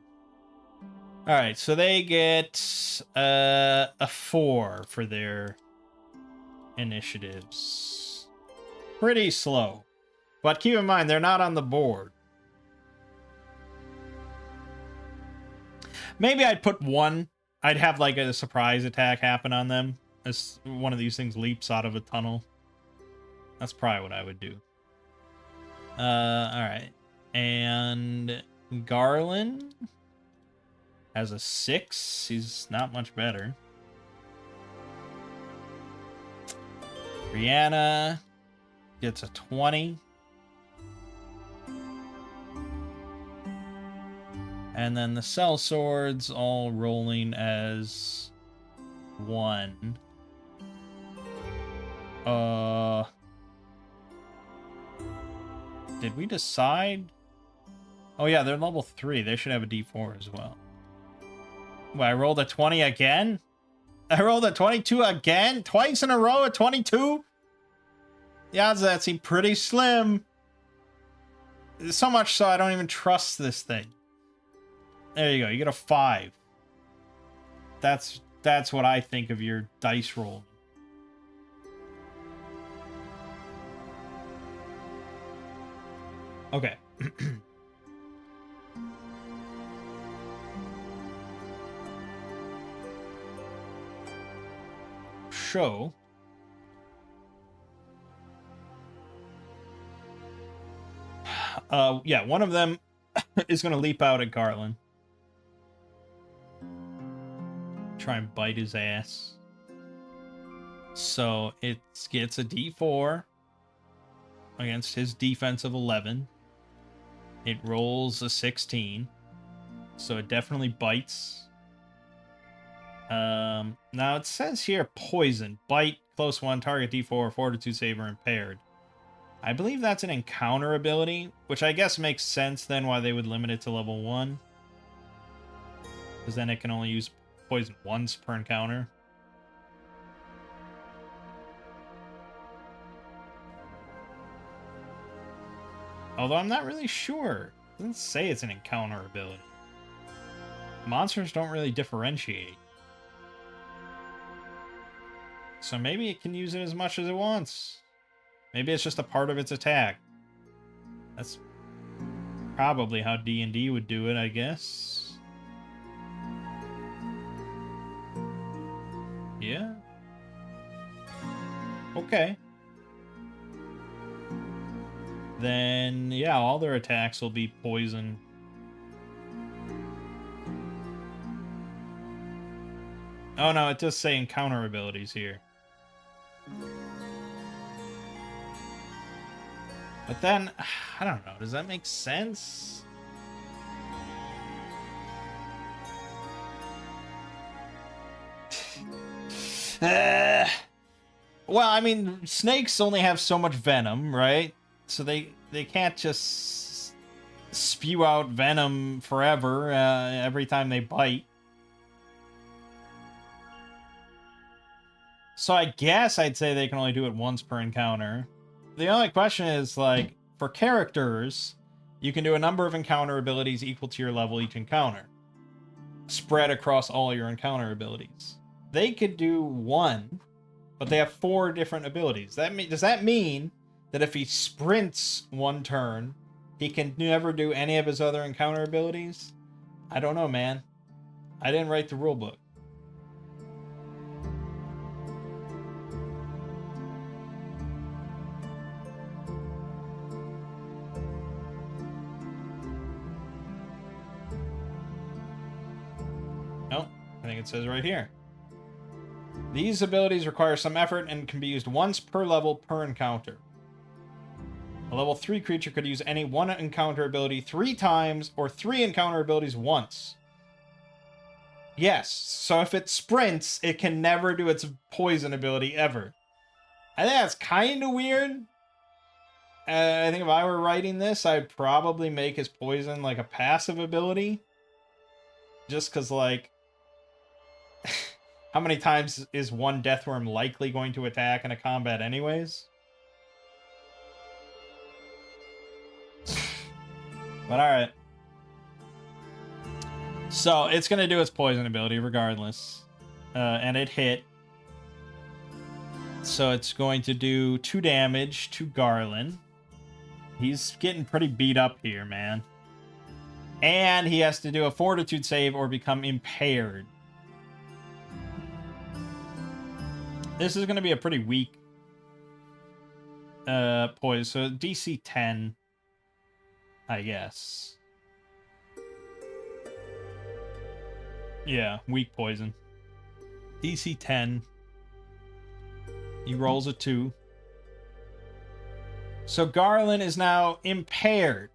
Alright, so they get a 4 for their initiatives. Pretty slow. But keep in mind, they're not on the board. Maybe I'd put 1. I'd have like a surprise attack happen on them as one of these things leaps out of a tunnel. That's probably what I would do. Alright. And Garland has a 6. He's not much better. Brianna gets a 20. And then the cell swords all rolling as 1. Did we decide? Oh yeah, they're level 3. They should have a D4 as well. Well, I rolled a 20 again? I rolled a 22 again? Twice in a row at 22? The odds of that seem pretty slim. So much so I don't even trust this thing. There you go. You get a 5. That's what I think of your dice roll. Okay. Show. Yeah, one of them is going to leap out at Garland. Try and bite his ass. So it gets a D4 against his defense of 11. It rolls a 16. So it definitely bites. Now it says here poison. Bite, close one, target D4, fortitude save or impaired. I believe that's an encounter ability, which I guess makes sense then why they would limit it to level 1. Because then it can only use poison once per encounter. Although I'm not really sure. It doesn't say it's an encounter ability. Monsters don't really differentiate. So maybe it can use it as much as it wants. Maybe it's just a part of its attack. That's probably how D&D would do it, I guess. Yeah. Okay. Then, yeah, all their attacks will be poison. Oh no, it does say encounter abilities here. But then, I don't know, does that make sense? Well, I mean, snakes only have so much venom, right? So they can't just spew out venom forever every time they bite. So I guess I'd say they can only do it once per encounter. The only question is, like, for characters, you can do a number of encounter abilities equal to your level each encounter, spread across all your encounter abilities. They could do 1, but they have 4 different abilities. Does that mean that if he sprints 1 turn, he can never do any of his other encounter abilities? I don't know, man. I didn't write the rulebook. Nope, I think it says right here. These abilities require some effort and can be used once per level per encounter. A level 3 creature could use any 1 encounter ability 3 times or 3 encounter abilities once. Yes, so if it sprints, it can never do its poison ability ever. I think that's kind of weird. I think if I were writing this, I'd probably make his poison like a passive ability. Just because, like, how many times is one Deathworm likely going to attack in a combat anyways? But alright. So, it's going to do its poison ability regardless. And it hit. So, it's going to do 2 damage to Garland. He's getting pretty beat up here, man. And he has to do a fortitude save or become impaired. This is going to be a pretty weak poison. So DC 10, I guess. Yeah, weak poison. DC 10. He rolls a 2. So Garland is now impaired,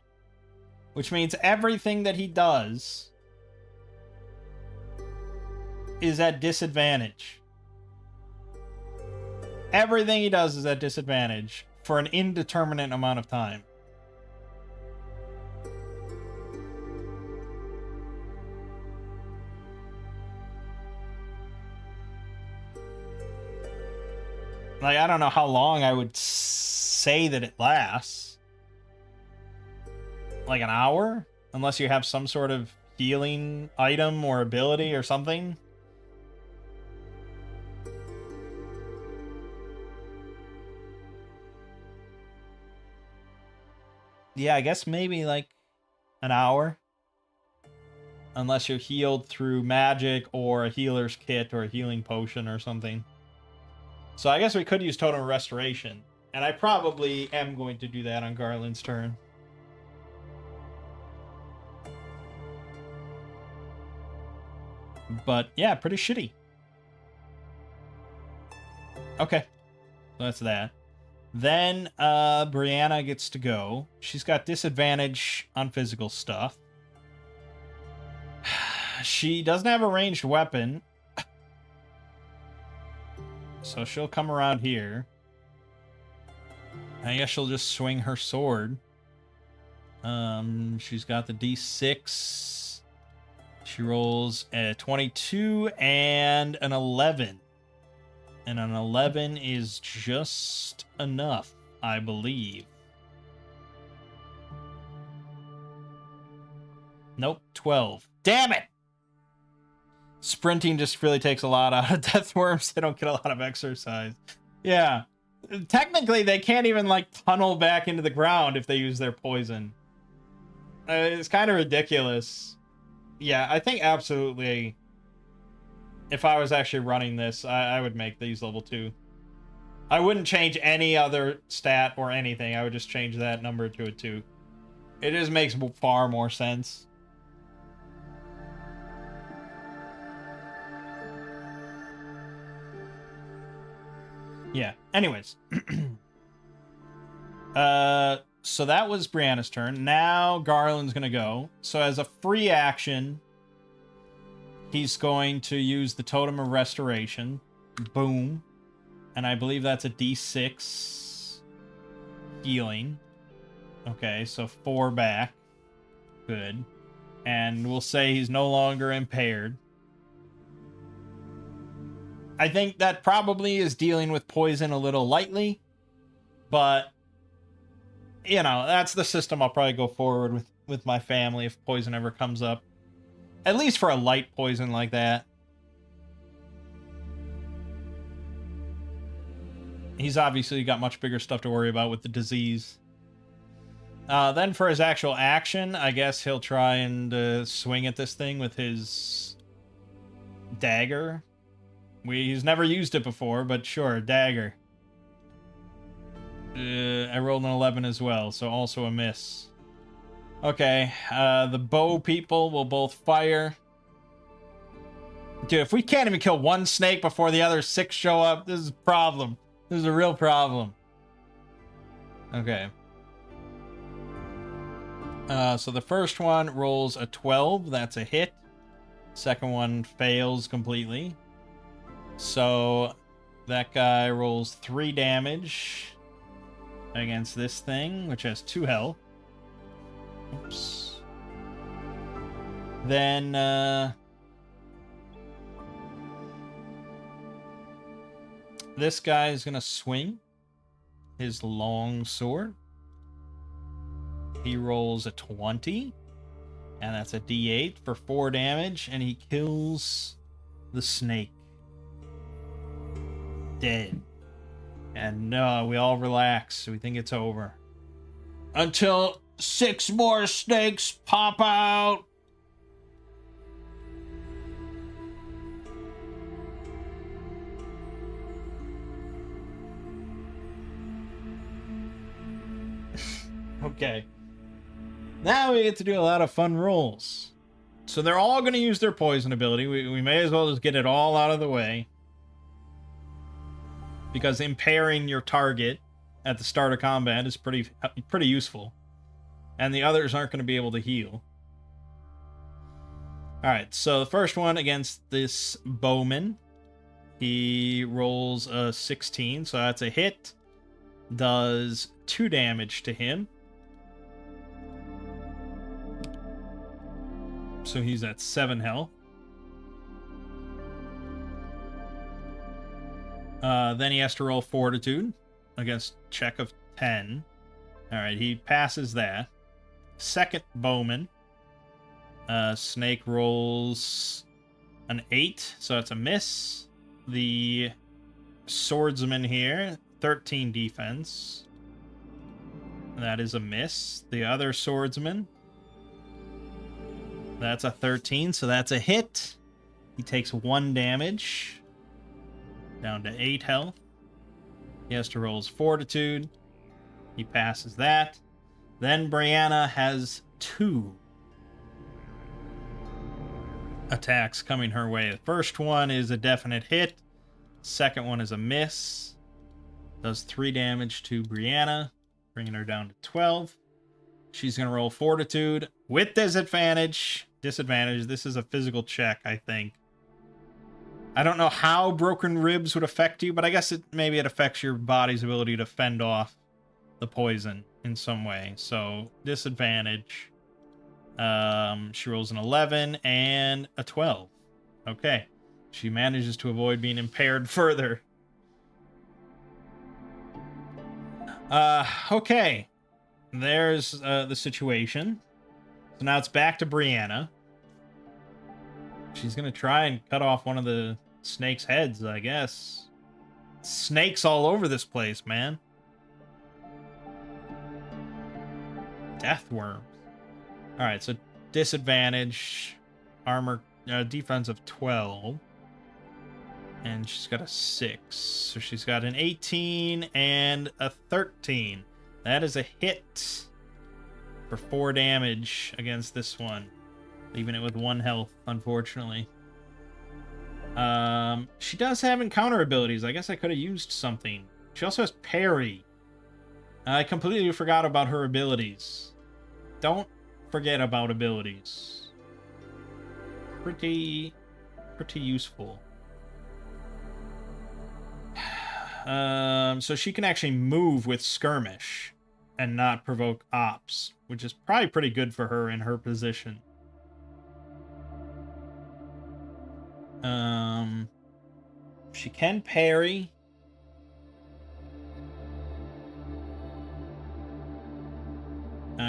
which means everything that he does is at disadvantage. Everything he does is at disadvantage for an indeterminate amount of time. Like, I don't know how long I would say that it lasts. Like an hour? Unless you have some sort of healing item or ability or something. Yeah, I guess maybe like an hour. Unless you're healed through magic or a healer's kit or a healing potion or something. So I guess we could use Totem of Restoration. And I probably am going to do that on Garland's turn. But yeah, pretty shitty. Okay. So that's that. Then Brianna gets to go. She's got disadvantage on physical stuff. She doesn't have a ranged weapon. So she'll come around here. I guess she'll just swing her sword. She's got the D6. She rolls a 22 and an 11. And an 11 is just enough, I believe. Nope, 12. Damn it! Sprinting just really takes a lot out of Deathworms. They don't get a lot of exercise. Yeah. Technically, they can't even, like, tunnel back into the ground if they use their poison. It's kind of ridiculous. Yeah, I think absolutely, if I was actually running this, I would make these level 2. I wouldn't change any other stat or anything. I would just change that number to a 2. It just makes far more sense. Yeah. Anyways. So that was Brianna's turn. Now Garland's going to go. So as a free action, he's going to use the Totem of Restoration. Boom. And I believe that's a D6 healing. Okay, so 4 back. Good. And we'll say he's no longer impaired. I think that probably is dealing with poison a little lightly, but, you know, that's the system I'll probably go forward with my family if poison ever comes up. At least for a light poison like that. He's obviously got much bigger stuff to worry about with the disease. Then for his actual action, I guess he'll try and swing at this thing with his dagger. He's never used it before, but sure, dagger. I rolled an 11 as well, so also a miss. Okay, the bow people will both fire. Dude, if we can't even kill one snake before the other 6 show up, this is a problem. This is a real problem. Okay. So the first one rolls a 12. That's a hit. Second one fails completely. So that guy rolls 3 damage against this thing, which has 2 health. Oops. Then this guy is gonna swing his long sword. He rolls a 20, and that's a D8 for 4 damage, and he kills the snake. Dead. And we all relax. We think it's over. Until 6 more snakes pop out. Okay. Now we get to do a lot of fun rolls. So they're all going to use their poison ability. We may as well just get it all out of the way. Because impairing your target at the start of combat is pretty useful. And the others aren't going to be able to heal. Alright, so the first one against this bowman. He rolls a 16, so that's a hit. Does 2 damage to him. So he's at 7 health. Then he has to roll Fortitude against check of 10. Alright, he passes that. Second bowman. Snake rolls an 8, so that's a miss. The swordsman here, 13 defense. That is a miss. The other swordsman, that's a 13, so that's a hit. He takes 1 damage. Down to 8 health. He has to roll his Fortitude. He passes that. Then Brianna has 2 attacks coming her way. The first one is a definite hit. Second one is a miss. Does 3 damage to Brianna, bringing her down to 12. She's going to roll Fortitude with disadvantage. Disadvantage. This is a physical check, I think. I don't know how broken ribs would affect you, but I guess maybe it affects your body's ability to fend off the poison in some way. So, disadvantage. She rolls an 11 and a 12. Okay. She manages to avoid being impaired further. Okay. There's the situation. So now it's back to Brianna. She's gonna try and cut off one of the snake's heads, I guess. Snakes all over this place, man. Death worms. Alright, so disadvantage. Armor, defense of 12. And she's got a 6. So she's got an 18 and a 13. That is a hit for 4 damage against this one. Leaving it with 1 health, unfortunately. She does have encounter abilities. I guess I could have used something. She also has parry. I completely forgot about her abilities. Don't forget about abilities. Pretty useful. So she can actually move with skirmish and not provoke ops, which is probably pretty good for her in her position. She can parry.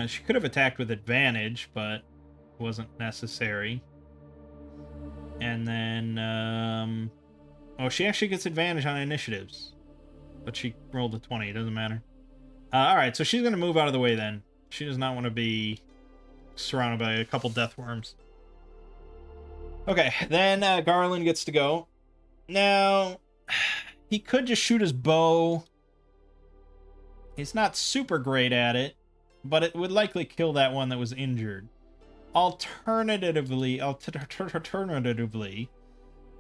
She could have attacked with advantage, but it wasn't necessary. And then, oh, she actually gets advantage on initiatives. But she rolled a 20, it doesn't matter. Alright, so she's going to move out of the way then. She does not want to be surrounded by a couple death worms. Okay, then Garland gets to go. Now, he could just shoot his bow. He's not super great at it, but it would likely kill that one that was injured. Alternatively,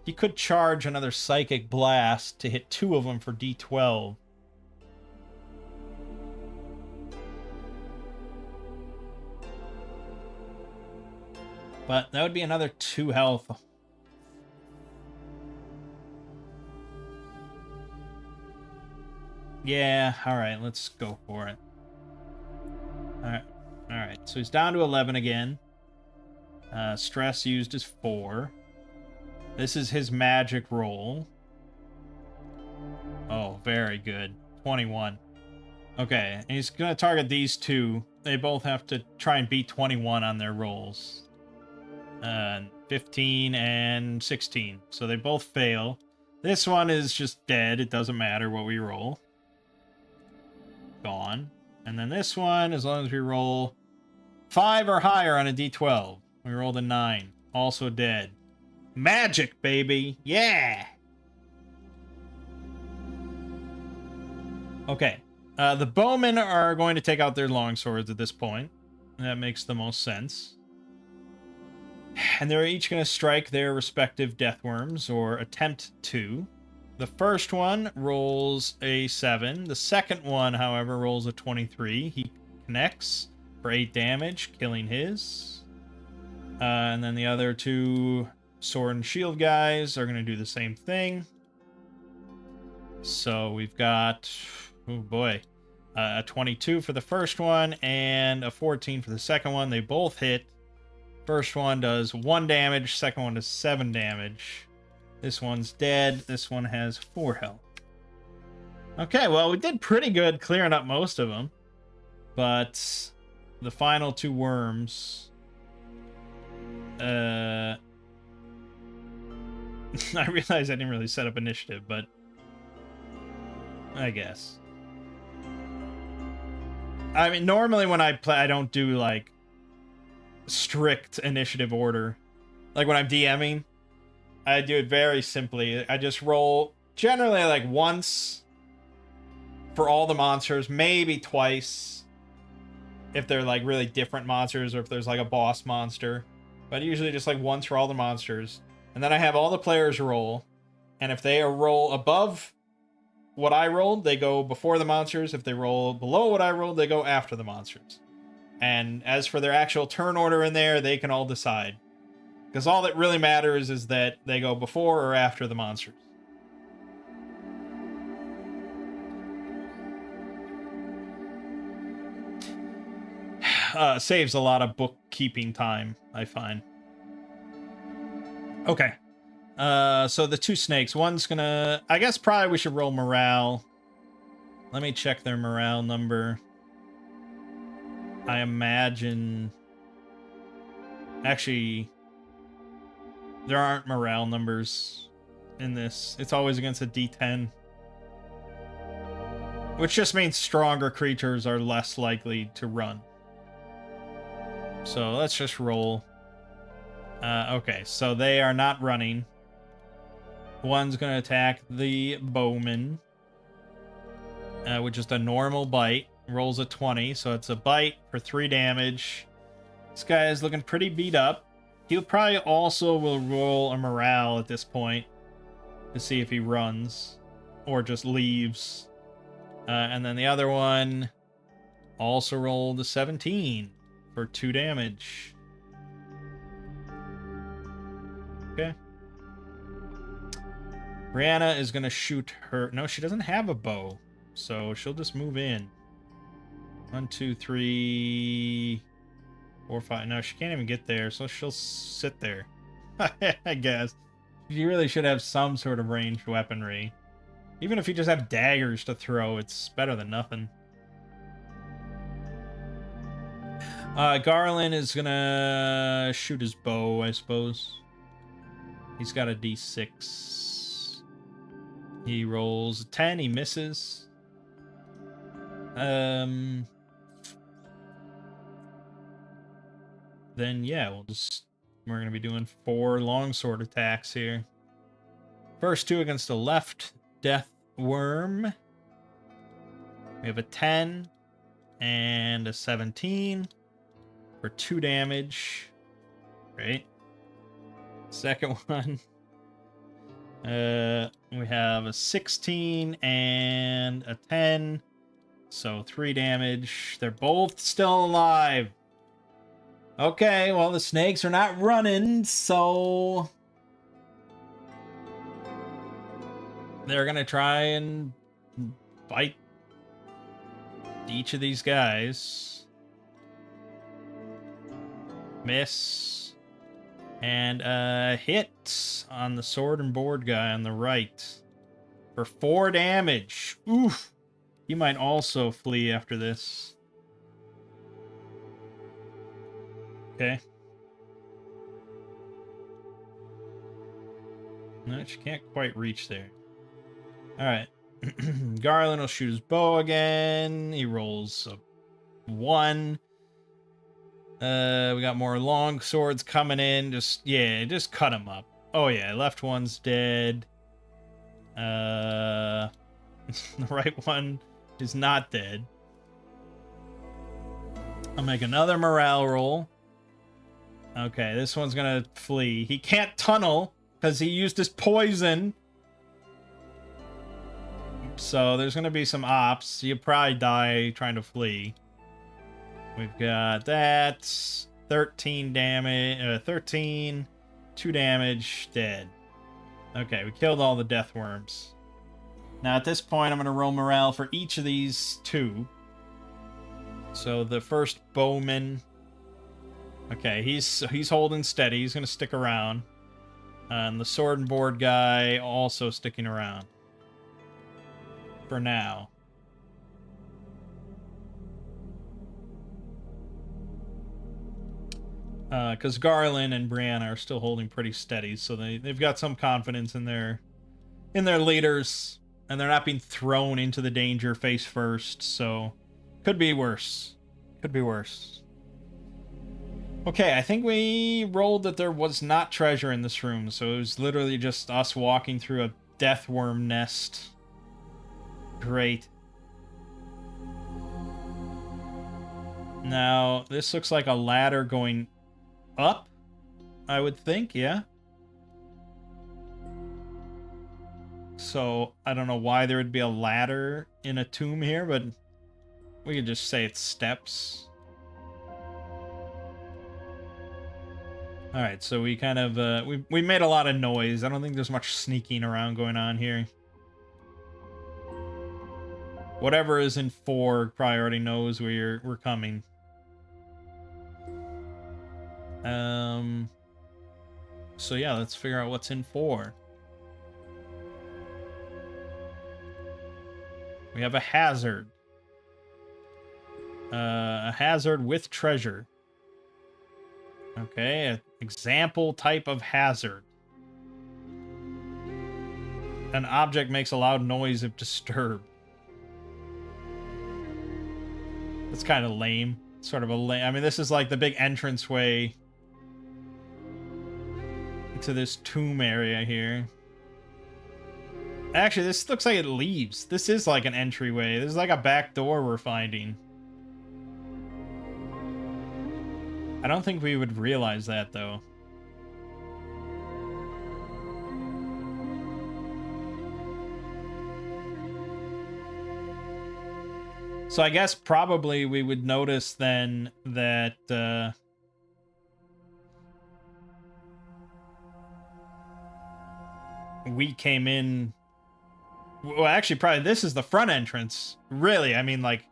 he could charge another Psychic Blast to hit 2 of them for D12. But that would be another 2 health. Yeah, alright, let's go for it. Alright, so he's down to 11 again. Stress used is 4. This is his magic roll. Oh, very good. 21. Okay, and he's going to target these 2. They both have to try and beat 21 on their rolls. 15 and 16. So they both fail. This one is just dead. It doesn't matter what we roll. Gone. And then this one, as long as we roll 5 or higher on a D12. We rolled a 9. Also dead. Magic, baby! Yeah! Okay. The bowmen are going to take out their longswords at this point. That makes the most sense. And they're each going to strike their respective death worms, or attempt to. The first one rolls a 7. The second one, however, rolls a 23. He connects for 8 damage, killing his. And then the other two sword and shield guys are going to do the same thing. So we've got, oh boy, a 22 for the first one and a 14 for the second one. They both hit. First one does 1 damage, second one does 7 damage. This one's dead. This one has 4 health. Okay, well, we did pretty good clearing up most of them. But the final 2 worms... I realize I didn't really set up initiative, but... I guess. I mean, normally when I play, I don't do, like, strict initiative order. Like, when I'm DMing, I do it very simply. I just roll, generally, like, once for all the monsters, maybe twice if they're, like, really different monsters or if there's, like, a boss monster. But usually just, like, once for all the monsters. And then I have all the players roll, and if they roll above what I rolled, they go before the monsters. If they roll below what I rolled, they go after the monsters. And as for their actual turn order in there, they can all decide. Because all that really matters is that they go before or after the monsters. Saves a lot of bookkeeping time, I find. Okay. So the 2 snakes, one's gonna... I guess probably we should roll morale. Let me check their morale number. I imagine... Actually, there aren't morale numbers in this. It's always against a D10. Which just means stronger creatures are less likely to run. So let's just roll. Okay, so they are not running. One's going to attack the bowman, which is a normal bite. Rolls a 20, so it's a bite for 3 damage. This guy is looking pretty beat up. He'll probably also will roll a morale at this point to see if he runs or just leaves. And then the other one also rolled a 17 for 2 damage. Okay. Brianna is going to shoot her... No, she doesn't have a bow, so she'll just move in. 1, 2, 3, 4, 5... No, she can't even get there, so she'll sit there. I guess. You really should have some sort of ranged weaponry. Even if you just have daggers to throw, it's better than nothing. Garland is going to shoot his bow, I suppose. He's got a D6. He rolls a 10, he misses. Then yeah, we're gonna be doing 4 longsword attacks here. First 2 against the left death worm. We have a 10 and a 17 for 2 damage. Great. Second one. We have a 16 and a 10. So 3 damage. They're both still alive. Okay, well, the snakes are not running, so they're gonna try and bite each of these guys. Miss. And hit on the sword and board guy on the right for 4 damage. Oof. He might also flee after this. Okay. No, she can't quite reach there. Alright. Garland will shoot his bow again. He rolls a 1. We got more long swords coming in. Just cut him up. Oh yeah, left one's dead. The right one is not dead. I'll make another morale roll. Okay, this one's gonna flee. He can't tunnel because he used his poison. So there's going to be some ops. You probably die trying to flee. We've got that. 13 damage. 13. 2 damage. Dead. Okay, we killed all the death worms. Now at this point, I'm going to roll morale for each of these 2. So the first bowman. Okay, he's holding steady. He's going to stick around. And the sword and board guy also sticking around. For now. Because Garland and Brianna are still holding pretty steady, so they've got some confidence in their leaders, and they're not being thrown into the danger face first, so could be worse. Could be worse. Okay, I think we rolled that there was not treasure in this room, so it was literally just us walking through a death worm nest. Great. Now, this looks like a ladder going up, I would think, yeah? So, I don't know why there would be a ladder in a tomb here, but we could just say it's steps. Alright, so we kind of, we made a lot of noise. I don't think there's much sneaking around going on here. Whatever is in 4 probably already knows we're coming. So yeah, let's figure out what's in 4. We have a hazard. A hazard with treasure. Okay, an example type of hazard. An object makes a loud noise if disturbed. That's kind of lame. Sort of a lame... I mean, this is like the big entranceway to this tomb area here. Actually, this looks like it leaves. This is like an entryway. This is like a back door we're finding. I don't think we would realize that, though. So I guess probably we would notice then that we came in... Well, actually, probably this is the front entrance. Really, I mean, like,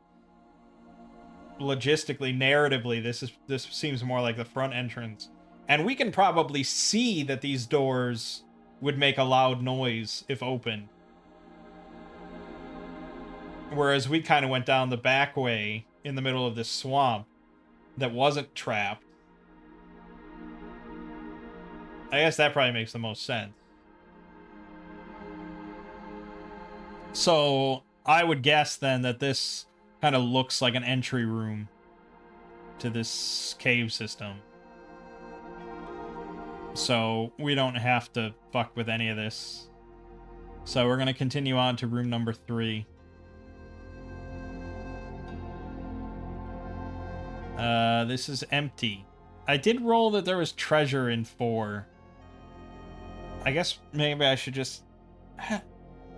logistically, narratively, this seems more like the front entrance. And we can probably see that these doors would make a loud noise if opened. Whereas we kind of went down the back way in the middle of this swamp that wasn't trapped. I guess that probably makes the most sense. So I would guess then that this kind of looks like an entry room to this cave system. So we don't have to fuck with any of this. So we're going to continue on to room number 3. This is empty. I did roll that there was treasure in 4. I guess maybe I should just... I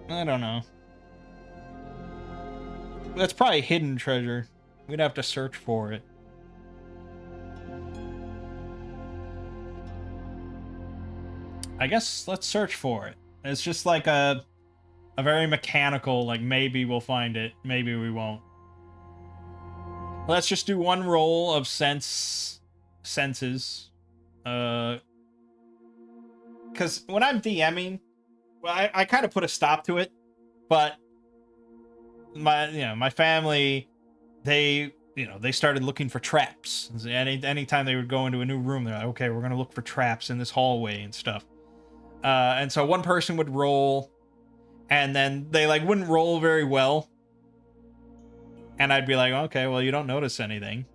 don't know. That's probably hidden treasure. We'd have to search for it. I guess let's search for it. It's just like a very mechanical, like maybe we'll find it, maybe we won't. Let's just do one roll of senses. Because when I'm DMing, well, I kind of put a stop to it, but my family, they started looking for traps. Anytime they would go into a new room, they're like, okay, we're gonna look for traps in this hallway and stuff. And so one person would roll, and then they like wouldn't roll very well. And I'd be like, okay, well, you don't notice anything.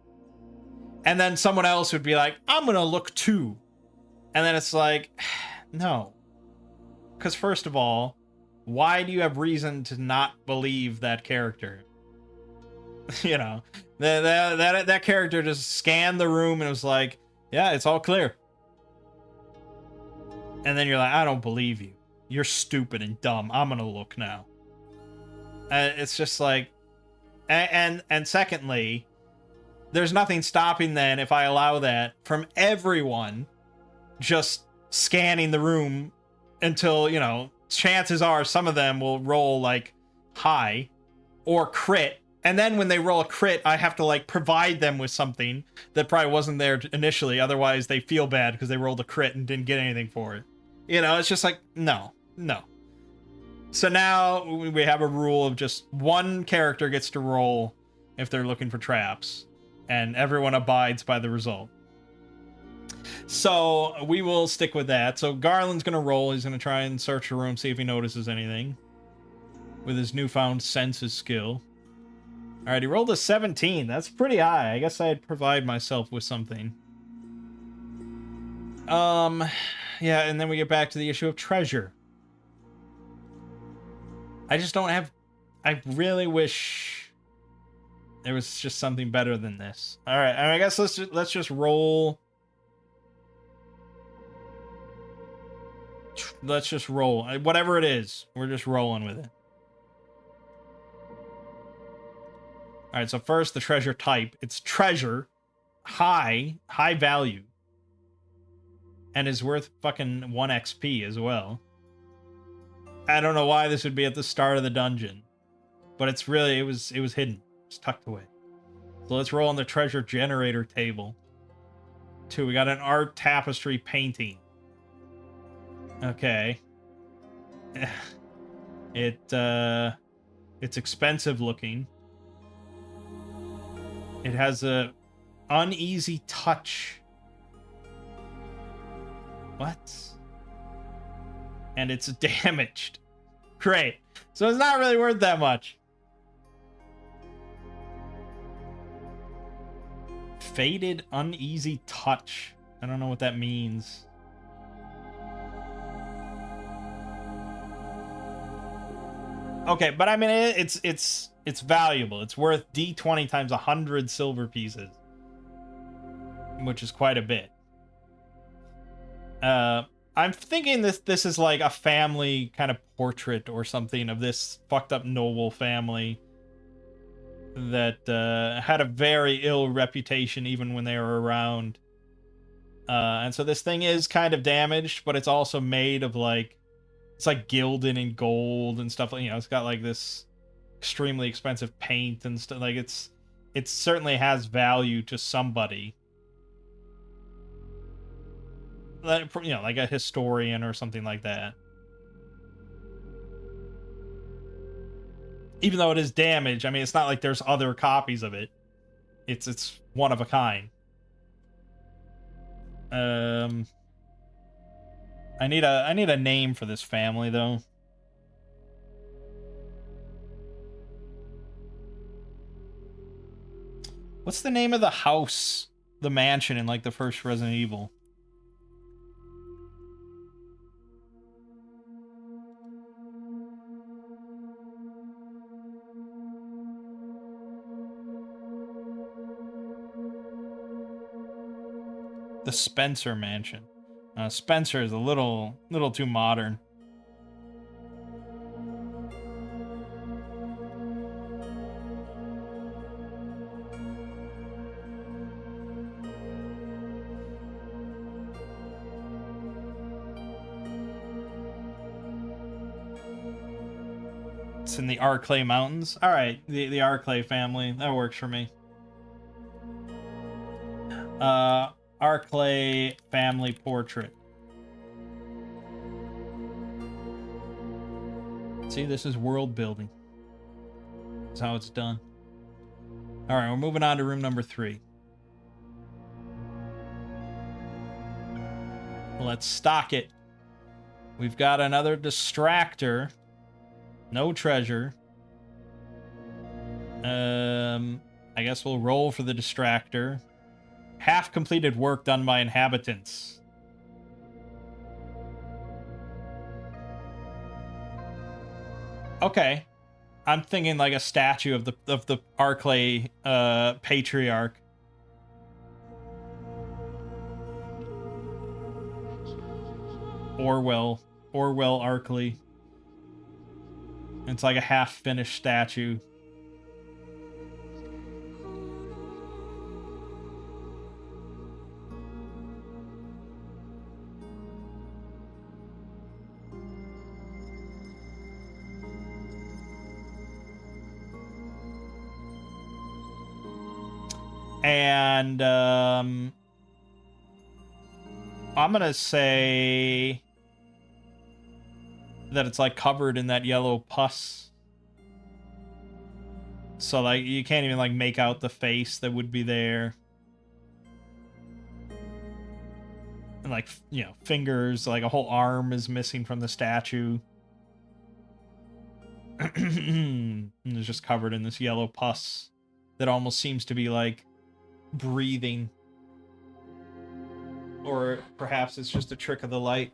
And then someone else would be like, I'm gonna look too. And then it's like, no. Because first of all, why do you have reason to not believe that character? You know, that character just scanned the room and was like, yeah, it's all clear. And then you're like, I don't believe you. You're stupid and dumb. I'm gonna look now. It's just like, and secondly, there's nothing stopping then if I allow that from everyone just scanning the room until, you know, chances are some of them will roll like high or crit. And then when they roll a crit, I have to like provide them with something that probably wasn't there initially. Otherwise, they feel bad because they rolled a crit and didn't get anything for it. You know, it's just like, no. So now we have a rule of just one character gets to roll if they're looking for traps, and everyone abides by the result. So we will stick with that. So Garland's going to roll. He's going to try and search the room, see if he notices anything with his newfound senses skill. All right, he rolled a 17. That's pretty high. I guess I'd provide myself with something. Yeah, and then we get back to the issue of treasure. I just don't have... I really wish there was just something better than this. All right, I guess let's just roll. Let's just roll. Whatever it is, we're just rolling with it. All right, so first, the treasure type. It's treasure, high value, and is worth fucking 1 XP as well. I don't know why this would be at the start of the dungeon, but it's really, it was hidden. It's tucked away. So let's roll on the treasure generator table. 2, we got an art tapestry painting. Okay. It's expensive looking. It has a uneasy touch. What? And it's damaged. Great. So it's not really worth that much. Faded uneasy touch. I don't know what that means. Okay, but I mean it's valuable. It's worth D20 times 100 silver pieces, which is quite a bit. I'm thinking this is like a family kind of portrait or something of this fucked up noble family that had a very ill reputation even when they were around. And so this thing is kind of damaged, but it's also made of like, it's like gilded in gold and stuff. You know, it's got like this extremely expensive paint and stuff. Like it certainly has value to somebody. Like, you know, like a historian or something like that. Even though it is damaged, I mean, it's not like there's other copies of it. It's one of a kind. I need a name for this family though. What's the name of the house, the mansion in like the first Resident Evil? The Spencer Mansion. Spencer is a little too modern. It's in the Arclay Mountains. All right, the Arclay family. That works for me. Arclay family portrait. See, this is world building. That's how it's done. All right, we're moving on to room number 3. Let's stock it. We've got another distractor. No treasure. I guess we'll roll for the distractor. Half completed work done by inhabitants. Okay. I'm thinking like a statue of the Arclay patriarch. Orwell Arclay. It's like a half-finished statue. And I'm gonna say that it's like covered in that yellow pus. So like you can't even like make out the face that would be there. And like, you know, fingers, like a whole arm is missing from the statue. And it's just covered in this yellow pus that almost seems to be like breathing. Or perhaps it's just a trick of the light.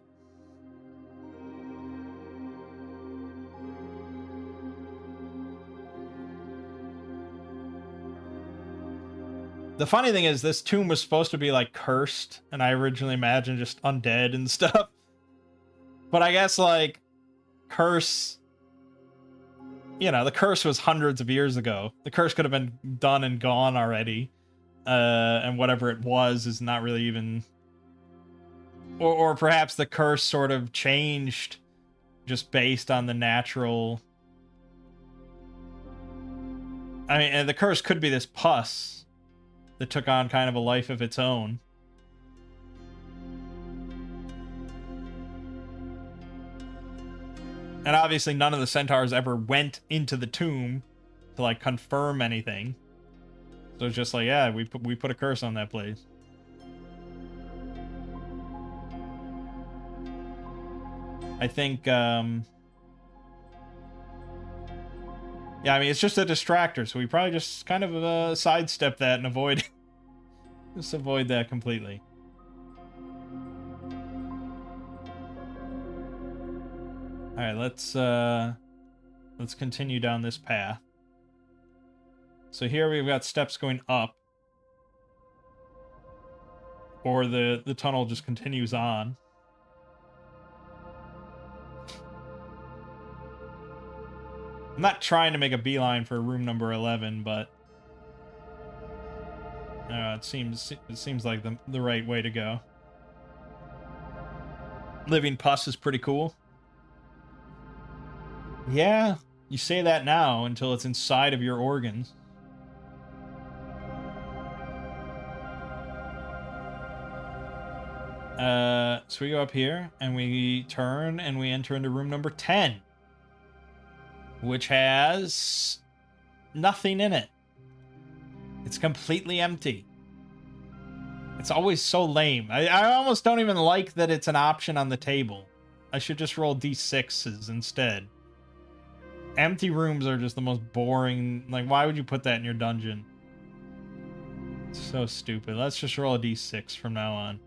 The funny thing is, this tomb was supposed to be like cursed, and I originally imagined just undead and stuff. But I guess like curse, you know, the curse was hundreds of years ago. The curse could have been done and gone already. And whatever it was is not really even... Or perhaps the curse sort of changed just based on the natural... I mean, and the curse could be this pus that took on kind of a life of its own. And obviously none of the centaurs ever went into the tomb to like confirm anything. So it's just like, yeah, we put a curse on that place. I think, yeah, I mean, it's just a distractor, so we probably just kind of sidestep that and avoid, just avoid that completely. All right, let's continue down this path. So here we've got steps going up, or the tunnel just continues on. I'm not trying to make a beeline for room number 11, but it seems like the right way to go. Living pus is pretty cool. Yeah, you say that now until it's inside of your organs. So we go up here and we turn and we enter into room number 10. Which has nothing in it. It's completely empty. It's always so lame. I almost don't even like that it's an option on the table. I should just roll d6s instead. Empty rooms are just the most boring. Like, why would you put that in your dungeon? It's so stupid. Let's just roll a d6 from now on.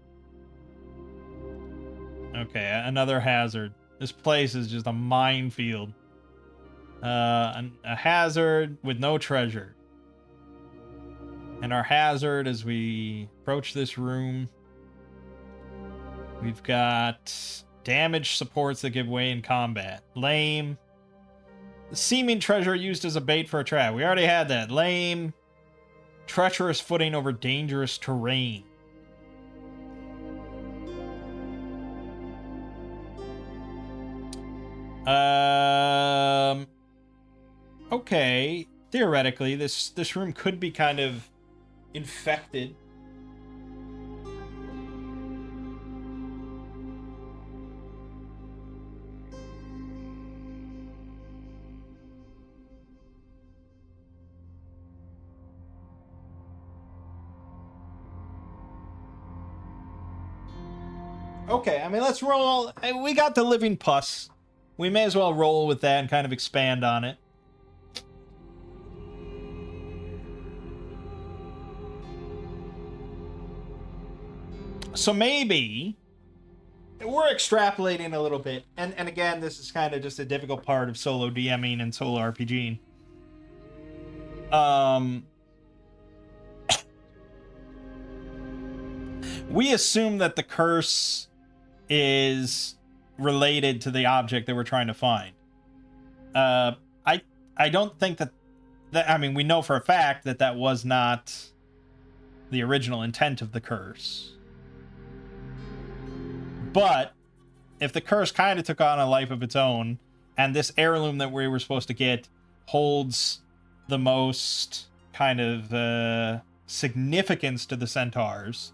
Okay, another hazard. This place is just a minefield. A hazard with no treasure. And our hazard as we approach this room, we've got damage supports that give way in combat. Lame. Seeming treasure used as a bait for a trap. We already had that. Lame. Treacherous footing over dangerous terrain. Okay, theoretically, this room could be kind of infected. Okay, I mean, let's roll. We got the living pus. We may as well roll with that and kind of expand on it. So maybe we're extrapolating a little bit, and again, this is kind of just a difficult part of solo DMing and solo RPGing. We assume that the curse is related to the object that we're trying to find. I don't think that I mean, we know for a fact that that was not the original intent of the curse. But if the curse kind of took on a life of its own, and this heirloom that we were supposed to get holds the most kind of significance to the centaurs,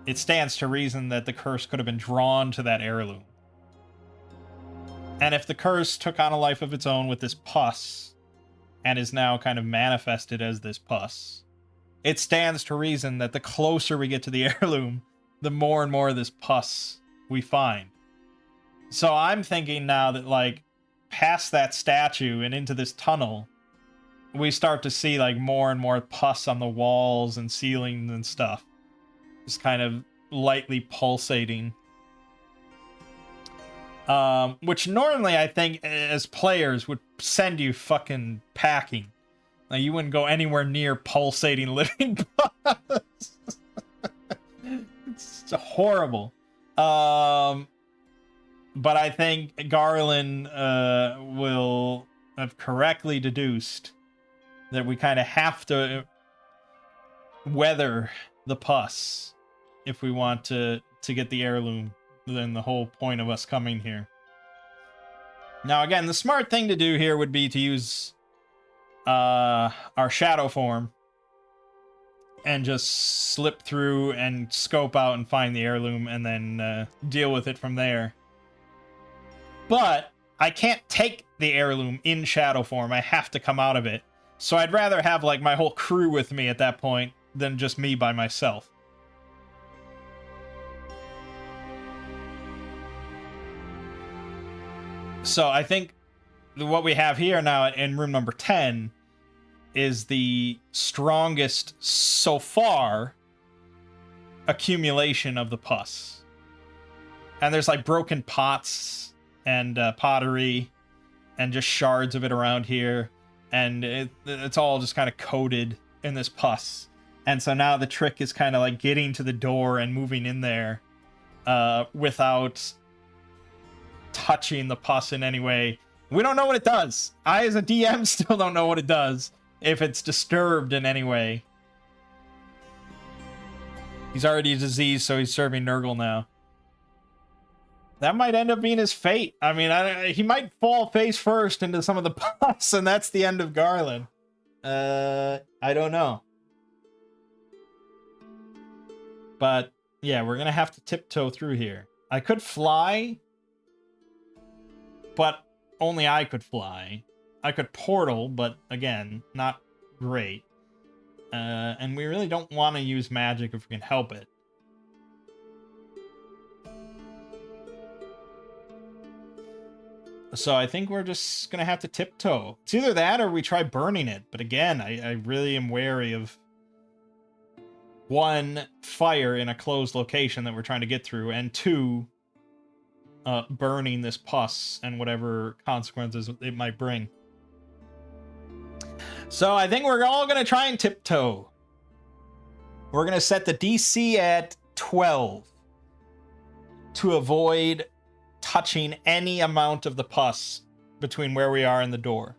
it stands to reason that the curse could have been drawn to that heirloom. And if the curse took on a life of its own with this pus, and is now kind of manifested as this pus, it stands to reason that the closer we get to the heirloom, the more and more of this pus we find. So I'm thinking now that, like, past that statue and into this tunnel, we start to see, like, more and more pus on the walls and ceilings and stuff. Just kind of lightly pulsating. Which normally I think as players would send you fucking packing. Like, you wouldn't go anywhere near pulsating living pus. It's horrible. But I think Garland will have correctly deduced that we kind of have to weather the pus if we want to get the heirloom. Than the whole point of us coming here. Now, again, the smart thing to do here would be to use our shadow form and just slip through and scope out and find the heirloom and then deal with it from there. But I can't take the heirloom in shadow form. I have to come out of it. So I'd rather have, like, my whole crew with me at that point than just me by myself. So I think what we have here now in room number 10 is the strongest so far accumulation of the pus. And there's like broken pots and pottery and just shards of it around here. And it's all just kind of coated in this pus. And so now the trick is kind of like getting to the door and moving in there without touching the pus in any way. We don't know what it does. I, as a DM, still don't know what it does if it's disturbed in any way. He's already diseased, so he's serving Nurgle now. That might end up being his fate. I mean, he might fall face first into some of the pus, and that's the end of Garland. I don't know. But, yeah, we're gonna have to tiptoe through here. I could fly, but only I could fly. I could portal, but again, not great. And we really don't want to use magic if we can help it. So I think we're just going to have to tiptoe. It's either that or we try burning it. But again, I really am wary of, one, fire in a closed location that we're trying to get through, and two, burning this pus and whatever consequences it might bring. So I think we're all going to try and tiptoe. We're going to set the DC at 12 to avoid touching any amount of the pus between where we are and the door.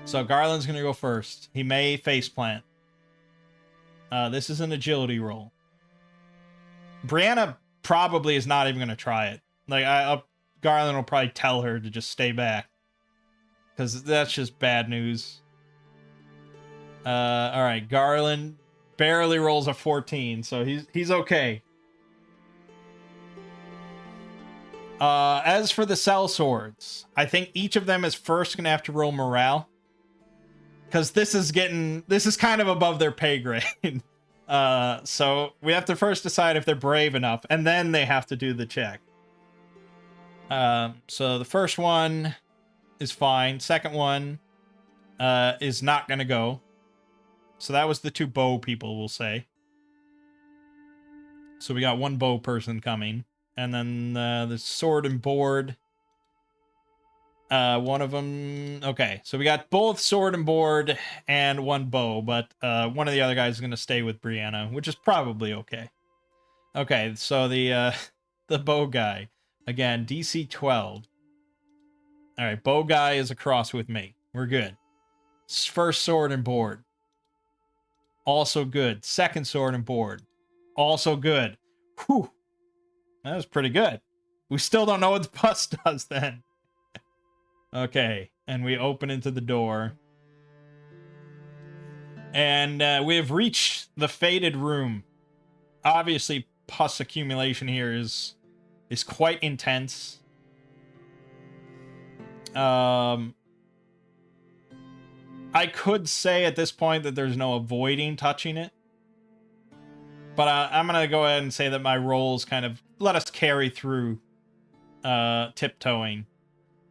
So Garland's going to go first. He may faceplant. This is an agility roll. Brianna probably is not even going to try it. Like, Garland will probably tell her to just stay back, because that's just bad news. All right, Garland barely rolls a 14, so he's okay. As for the sellswords, I think each of them is first gonna have to roll morale, because this is kind of above their pay grade. So we have to first decide if they're brave enough, and then they have to do the check. So the first one is fine. Second one is not gonna go. So that was the two bow people, we'll say. So we got one bow person coming. And then the sword and board. One of them... Okay, so we got both sword and board and one bow. But one of the other guys is going to stay with Brianna, which is probably okay. Okay, so the bow guy. Again, DC 12. All right, bow guy is across with me. We're good. First sword and board. Also good. Second sword and board. Also good. Whew. That was pretty good. We still don't know what the pus does then. Okay, and we open into the door. And we have reached the fated room. Obviously, pus accumulation here is quite intense. I could say at this point that there's no avoiding touching it. But I'm going to go ahead and say that my rolls kind of let us carry through tiptoeing.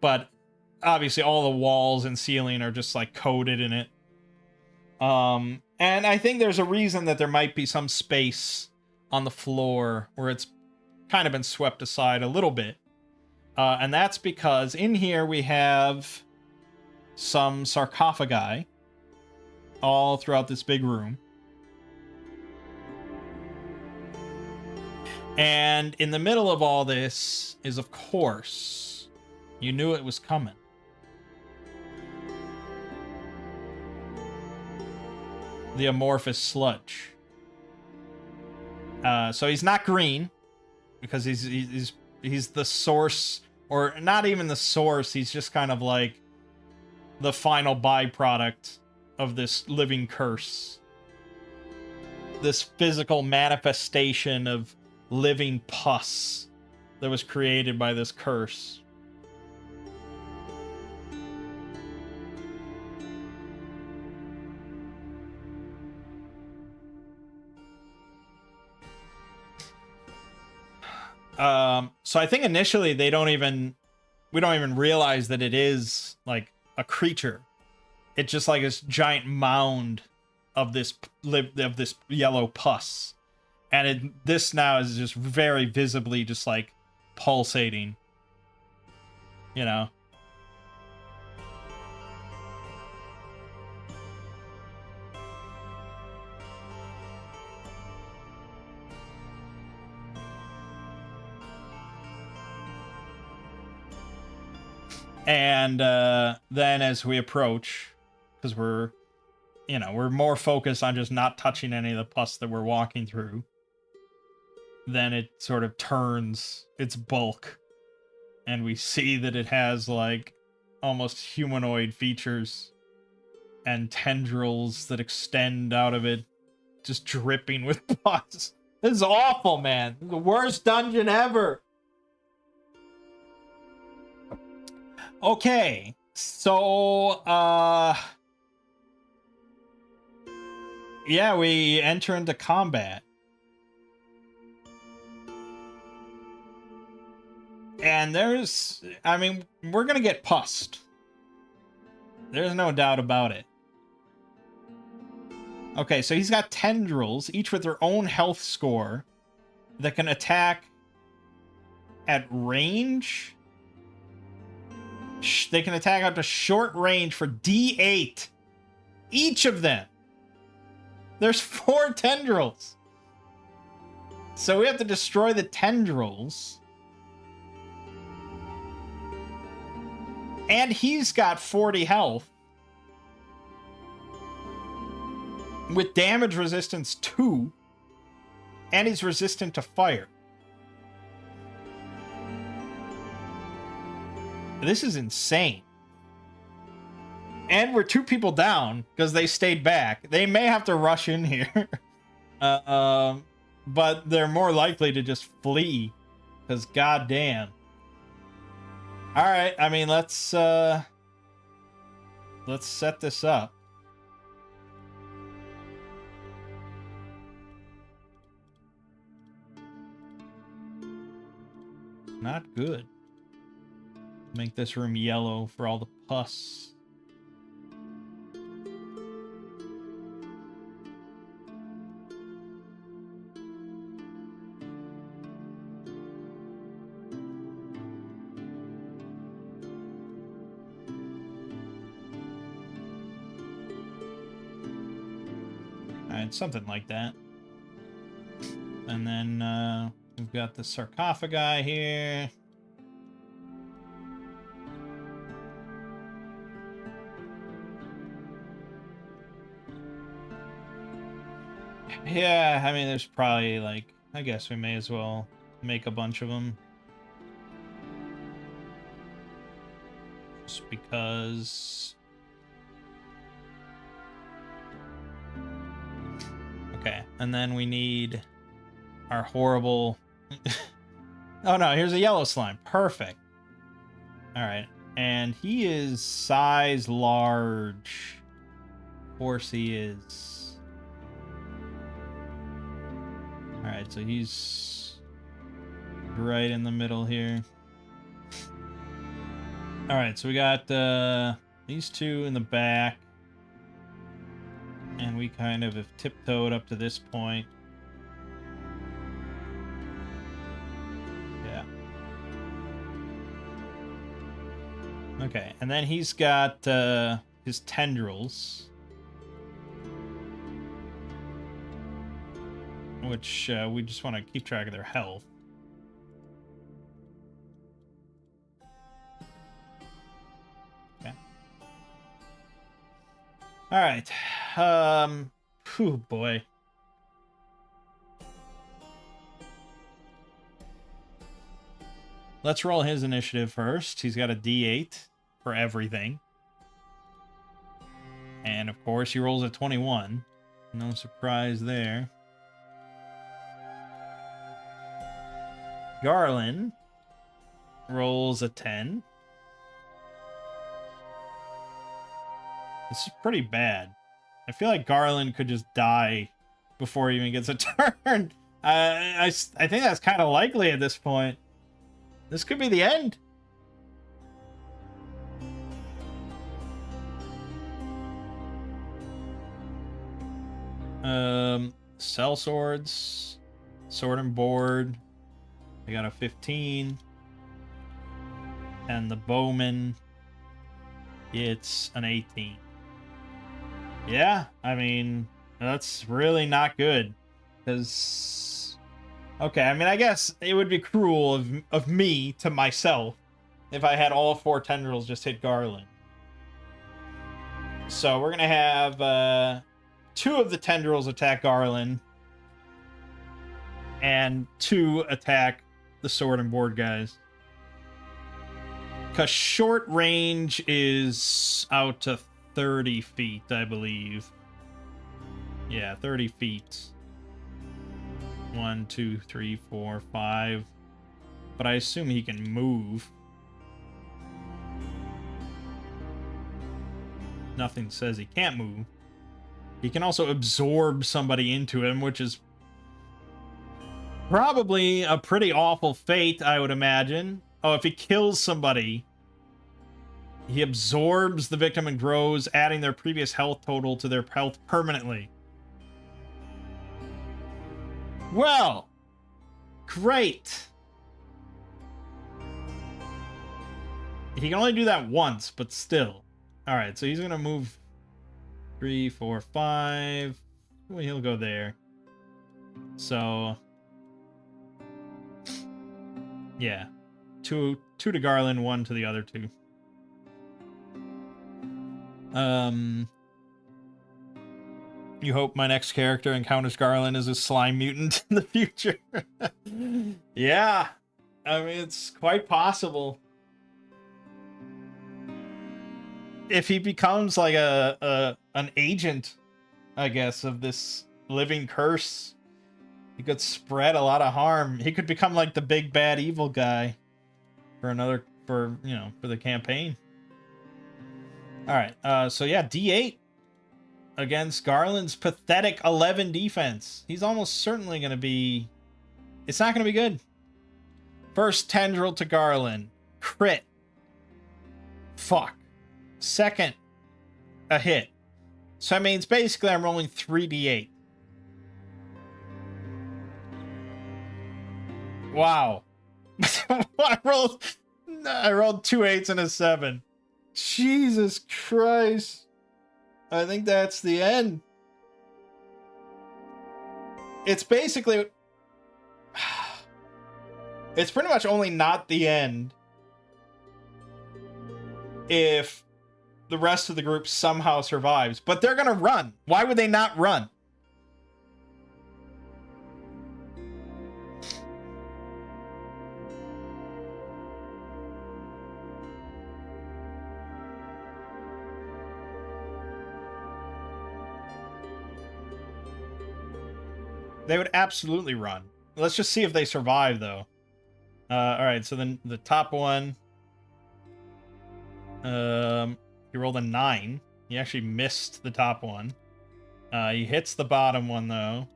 But obviously all the walls and ceiling are just like coated in it. And I think there's a reason that there might be some space on the floor where it's kind of been swept aside a little bit. And that's because in here we have some sarcophagi all throughout this big room. And in the middle of all this is, of course, you knew it was coming. The amorphous sludge. So he's not green because he's the source, or not even the source. He's just kind of like the final byproduct of this living curse. This physical manifestation of living pus that was created by this curse. So I think initially we don't even realize that it is like a creature. It's just like this giant mound of this yellow pus. And this now is just very visibly just like pulsating. You know? And then as we approach, because we're more focused on just not touching any of the pus that we're walking through, then it sort of turns its bulk. And we see that it has like almost humanoid features and tendrils that extend out of it, just dripping with pus. This is awful, man. The worst dungeon ever. Okay, so, yeah, we enter into combat. And we're gonna get pussed. There's no doubt about it. Okay, so he's got tendrils, each with their own health score, that can attack at range. They can attack up to short range for D8. Each of them. There's 4 tendrils. So we have to destroy the tendrils. And he's got 40 health. With damage resistance 2. And he's resistant to fire. This is insane. And we're 2 people down because they stayed back. They may have to rush in here. But they're more likely to just flee. Because goddamn. Alright, I mean, let's set this up. Not good. Make this room yellow for all the pus. Alright, something like that. And then we've got the sarcophagi here. Yeah, I mean, there's probably, like, I guess we may as well make a bunch of them. Just because... Okay, and then we need our horrible... Oh no, here's a yellow slime. Perfect. Alright, and he is size large. Of course he is. Alright, so he's right in the middle here. Alright, so we got these two in the back. And we kind of have tiptoed up to this point. Yeah. Okay, and then he's got his tendrils. Which we just want to keep track of their health. Okay. All right. Whew, boy. Let's roll his initiative first. He's got a D8 for everything. And of course, he rolls a 21. No surprise there. Garland rolls a 10. This is pretty bad. I feel like Garland could just die before he even gets a turn. I think that's kind of likely at this point. This could be the end. Cell swords, sword and board. I got a 15. And the bowman, it's an 18. Yeah, I mean, that's really not good. Because, okay, I mean, I guess it would be cruel of me to myself if I had all 4 tendrils just hit Garland. So we're going to have 2 of the tendrils attack Garland. And 2 attack the sword and board guys. Because short range is out to 30 feet, I believe. Yeah, 30 feet. 1, 2, 3, 4, 5. But I assume he can move. Nothing says he can't move. He can also absorb somebody into him, which is probably a pretty awful fate, I would imagine. Oh, if he kills somebody, he absorbs the victim and grows, adding their previous health total to their health permanently. Well, great. He can only do that once, but still. All right, so he's going to move 3, 4, 5. Well, he'll go there. So, yeah. 2 to Garland, 1 to the other 2. You hope my next character encounters Garland as a slime mutant in the future. Yeah. I mean, it's quite possible. If he becomes like an agent, I guess, of this living curse, he could spread a lot of harm. He could become like the big bad evil guy for the campaign. All right, so yeah, D8 against Garland's pathetic 11 defense. He's almost certainly going to be... It's not going to be good. First tendril to Garland. Crit. Fuck. Second, a hit. So that means basically I'm rolling 3d8. Wow. I rolled 2 8s and a 7. Jesus Christ. I think that's the end. It's basically... It's pretty much only not the end if the rest of the group somehow survives. But they're going to run. Why would they not run? They would absolutely run. Let's just see if they survive, though. All right, so then the top one. He rolled a 9. He actually missed the top one. He hits the bottom one, though,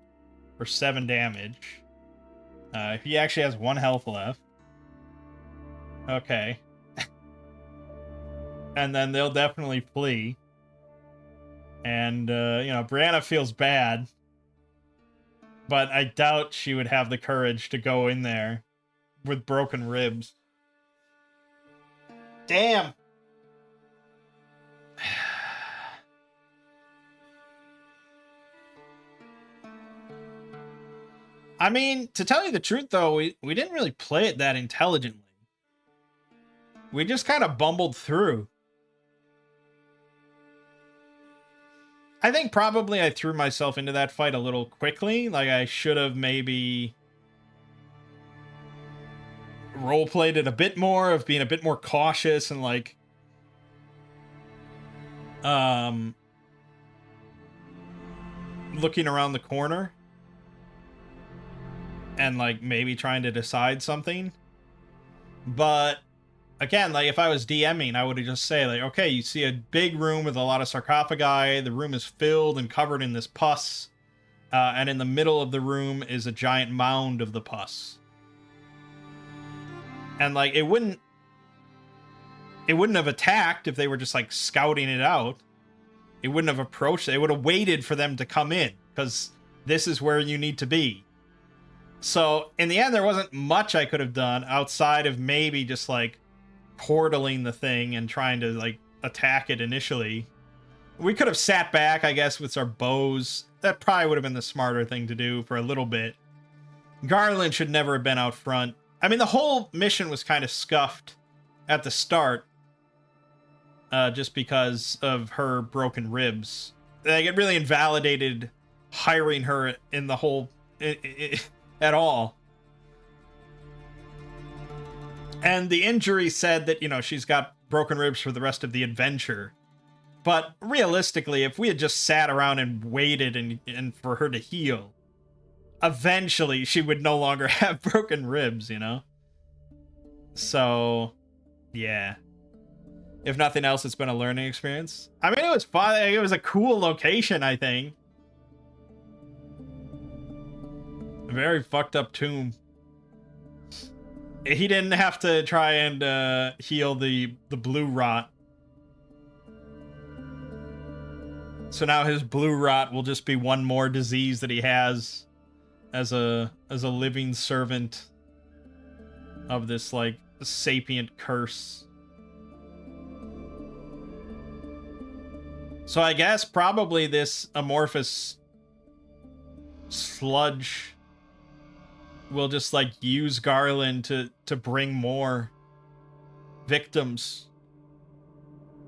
for 7 damage. He actually has 1 health left. Okay. And then they'll definitely flee. And, Brianna feels bad. But I doubt she would have the courage to go in there with broken ribs. Damn! I mean, to tell you the truth, though, we didn't really play it that intelligently. We just kind of bumbled through. I think probably I threw myself into that fight a little quickly. Like, I should have maybe role-played it a bit more, of being a bit more cautious and, like, looking around the corner. And, like, maybe trying to decide something. But, again, like, if I was DMing, I would have just say, like, okay, you see a big room with a lot of sarcophagi. The room is filled and covered in this pus. And in the middle of the room is a giant mound of the pus. And, like, it wouldn't have attacked if they were just, like, scouting it out. It wouldn't have approached it. It would have waited for them to come in, because this is where you need to be. So, in the end, there wasn't much I could have done outside of maybe just, like, portaling the thing and trying to, like, attack it initially. We could have sat back, I guess, with our bows. That probably would have been the smarter thing to do for a little bit. Garland should never have been out front. I mean, the whole mission was kind of scuffed at the start. Just because of her broken ribs. Like, it really invalidated hiring her in the whole... at all. And the injury said that, she's got broken ribs for the rest of the adventure. But realistically, if we had just sat around and waited and for her to heal, eventually she would no longer have broken ribs, So, yeah. If nothing else, it's been a learning experience. I mean, it was fun. It was a cool location, I think. A very fucked up tomb. He didn't have to try and heal the blue rot. So now his blue rot will just be one more disease that he has as a living servant of this, like, sapient curse. So I guess probably this amorphous sludge will just, like, use Garland to bring more victims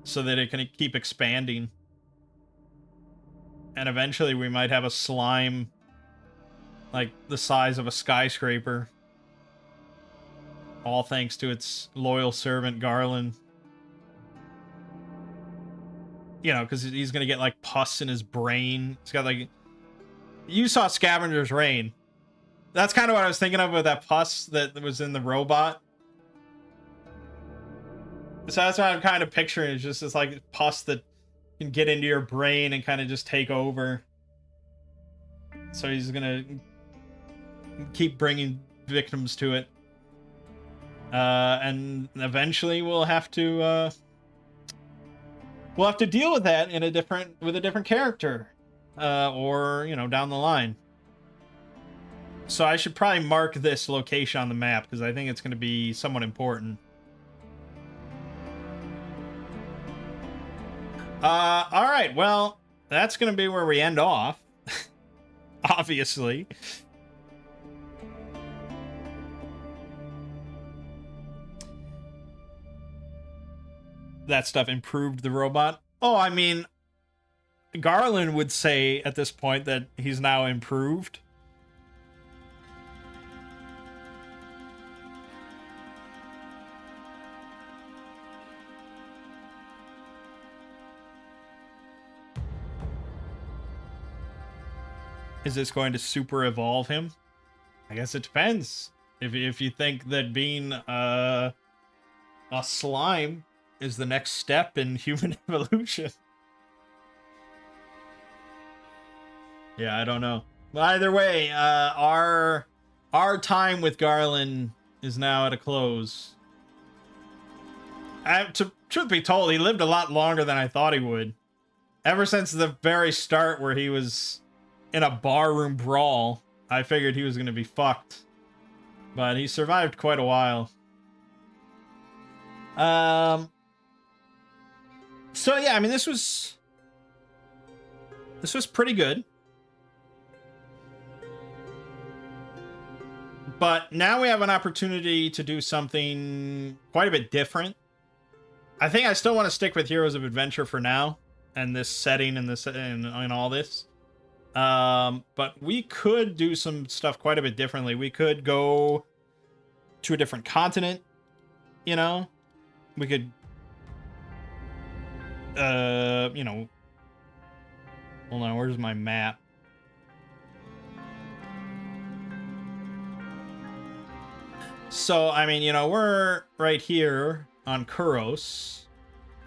so that it can keep expanding. And eventually we might have a slime like the size of a skyscraper. All thanks to its loyal servant, Garland. Because he's going to get, like, pus in his brain. It's got, like... You saw Scavenger's Reign. That's kind of what I was thinking of with that pus that was in the robot. So that's what I'm kind of picturing. It's just this, like, pus that can get into your brain and kind of just take over. So he's going to keep bringing victims to it. And eventually we'll have to deal with that with a different character, or down the line. So I should probably mark this location on the map because I think it's going to be somewhat important. All right, well, that's going to be where we end off. Obviously. That stuff improved the robot. Oh, I mean, Garland would say at this point that he's now improved. Is this going to super evolve him? I guess it depends. If you think that being a slime is the next step in human evolution. Yeah, I don't know. But either way, our time with Garland is now at a close. Truth be told, he lived a lot longer than I thought he would. Ever since the very start where he was in a barroom brawl, I figured he was going to be fucked. But he survived quite a while. So yeah, I mean, this was pretty good. But now we have an opportunity to do something quite a bit different. I think I still want to stick with Heroes of Adventure for now, and this setting and this and all this. But we could do some stuff quite a bit differently. We could go to a different continent, you know? We could, you know... Hold on, where's my map? So, I mean, you know, we're right here on Kuros,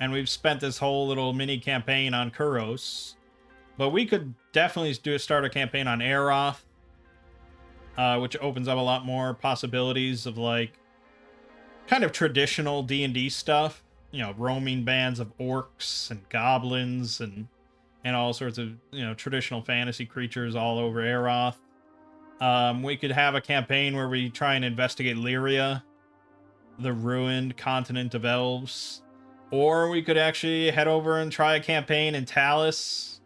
and we've spent this whole little mini campaign on Kuros. But we could definitely start a campaign on Aeroth, which opens up a lot more possibilities of, like, kind of traditional D&D stuff. You know, roaming bands of orcs and goblins and all sorts of, you know, traditional fantasy creatures all over Aeroth. We could have a campaign where we try and investigate Lyria, the ruined continent of elves. Or we could actually head over and try a campaign in Talis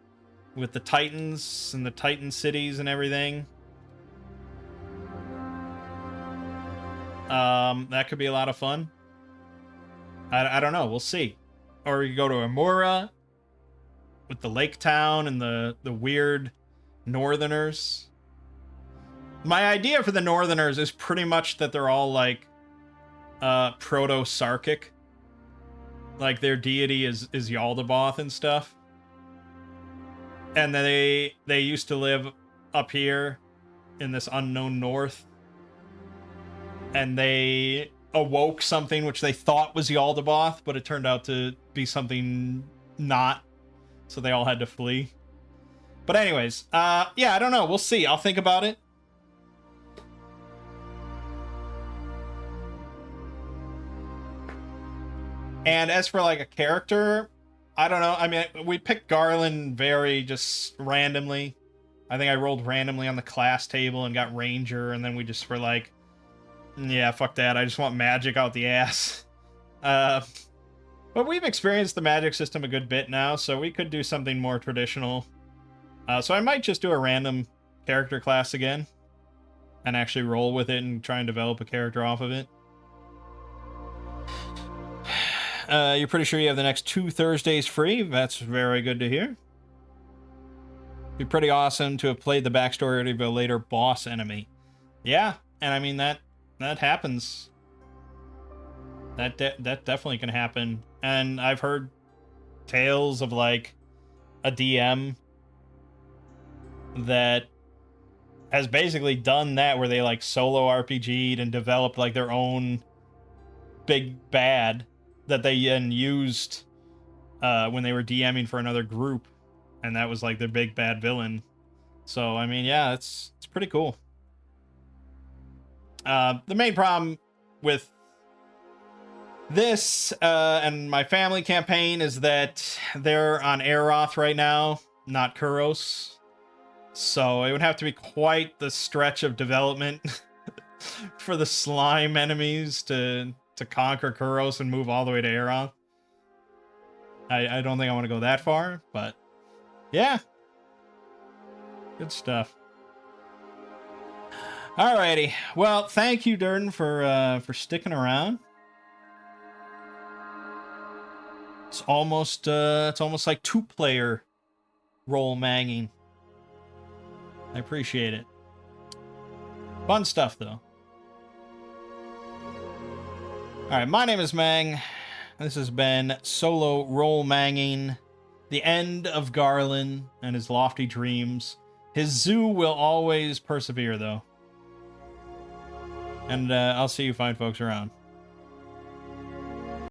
with the Titans and the Titan cities and everything. That could be a lot of fun. I don't know. We'll see. Or we could go to Amura with the lake town and the weird Northerners. My idea for the Northerners is pretty much that they're all, like, proto-Sarkic. Like, their deity is Yaldabaoth and stuff. And they used to live up here in this unknown north. And they awoke something which they thought was Yaldabaoth, but it turned out to be something not. So they all had to flee. But anyways, yeah, I don't know. We'll see. I'll think about it. And as for, like, a character, I don't know. I mean, we picked Garland very just randomly. I think I rolled randomly on the class table and got Ranger, and then we just were like, yeah, fuck that. I just want magic out the ass. But we've experienced the magic system a good bit now, so we could do something more traditional. So I might just do a random character class again and actually roll with it and try and develop a character off of it. You're pretty sure you have the next 2 Thursdays free? That's very good to hear. Be pretty awesome to have played the backstory of a later boss enemy. Yeah, and I mean, that happens. That definitely can happen. And I've heard tales of, like, a DM that has basically done that, where they, like, solo RPG'd and developed, like, their own big bad that they then used when they were DMing for another group, and that was, like, their big bad villain. So, I mean, yeah, it's pretty cool. The main problem with this and my family campaign is that they're on Aeroth right now, not Kuros. So it would have to be quite the stretch of development for the slime enemies to conquer Kuros and move all the way to Aeroth. I don't think I want to go that far, but yeah. Good stuff. Alrighty. Well, thank you, Durden, for sticking around. It's almost like 2-player role Mangging. I appreciate it. Fun stuff, though. Alright, my name is Mang. This has been Solo Role Mangging, the end of Garland and his lofty dreams. His zoo will always persevere, though. And I'll see you fine folks around.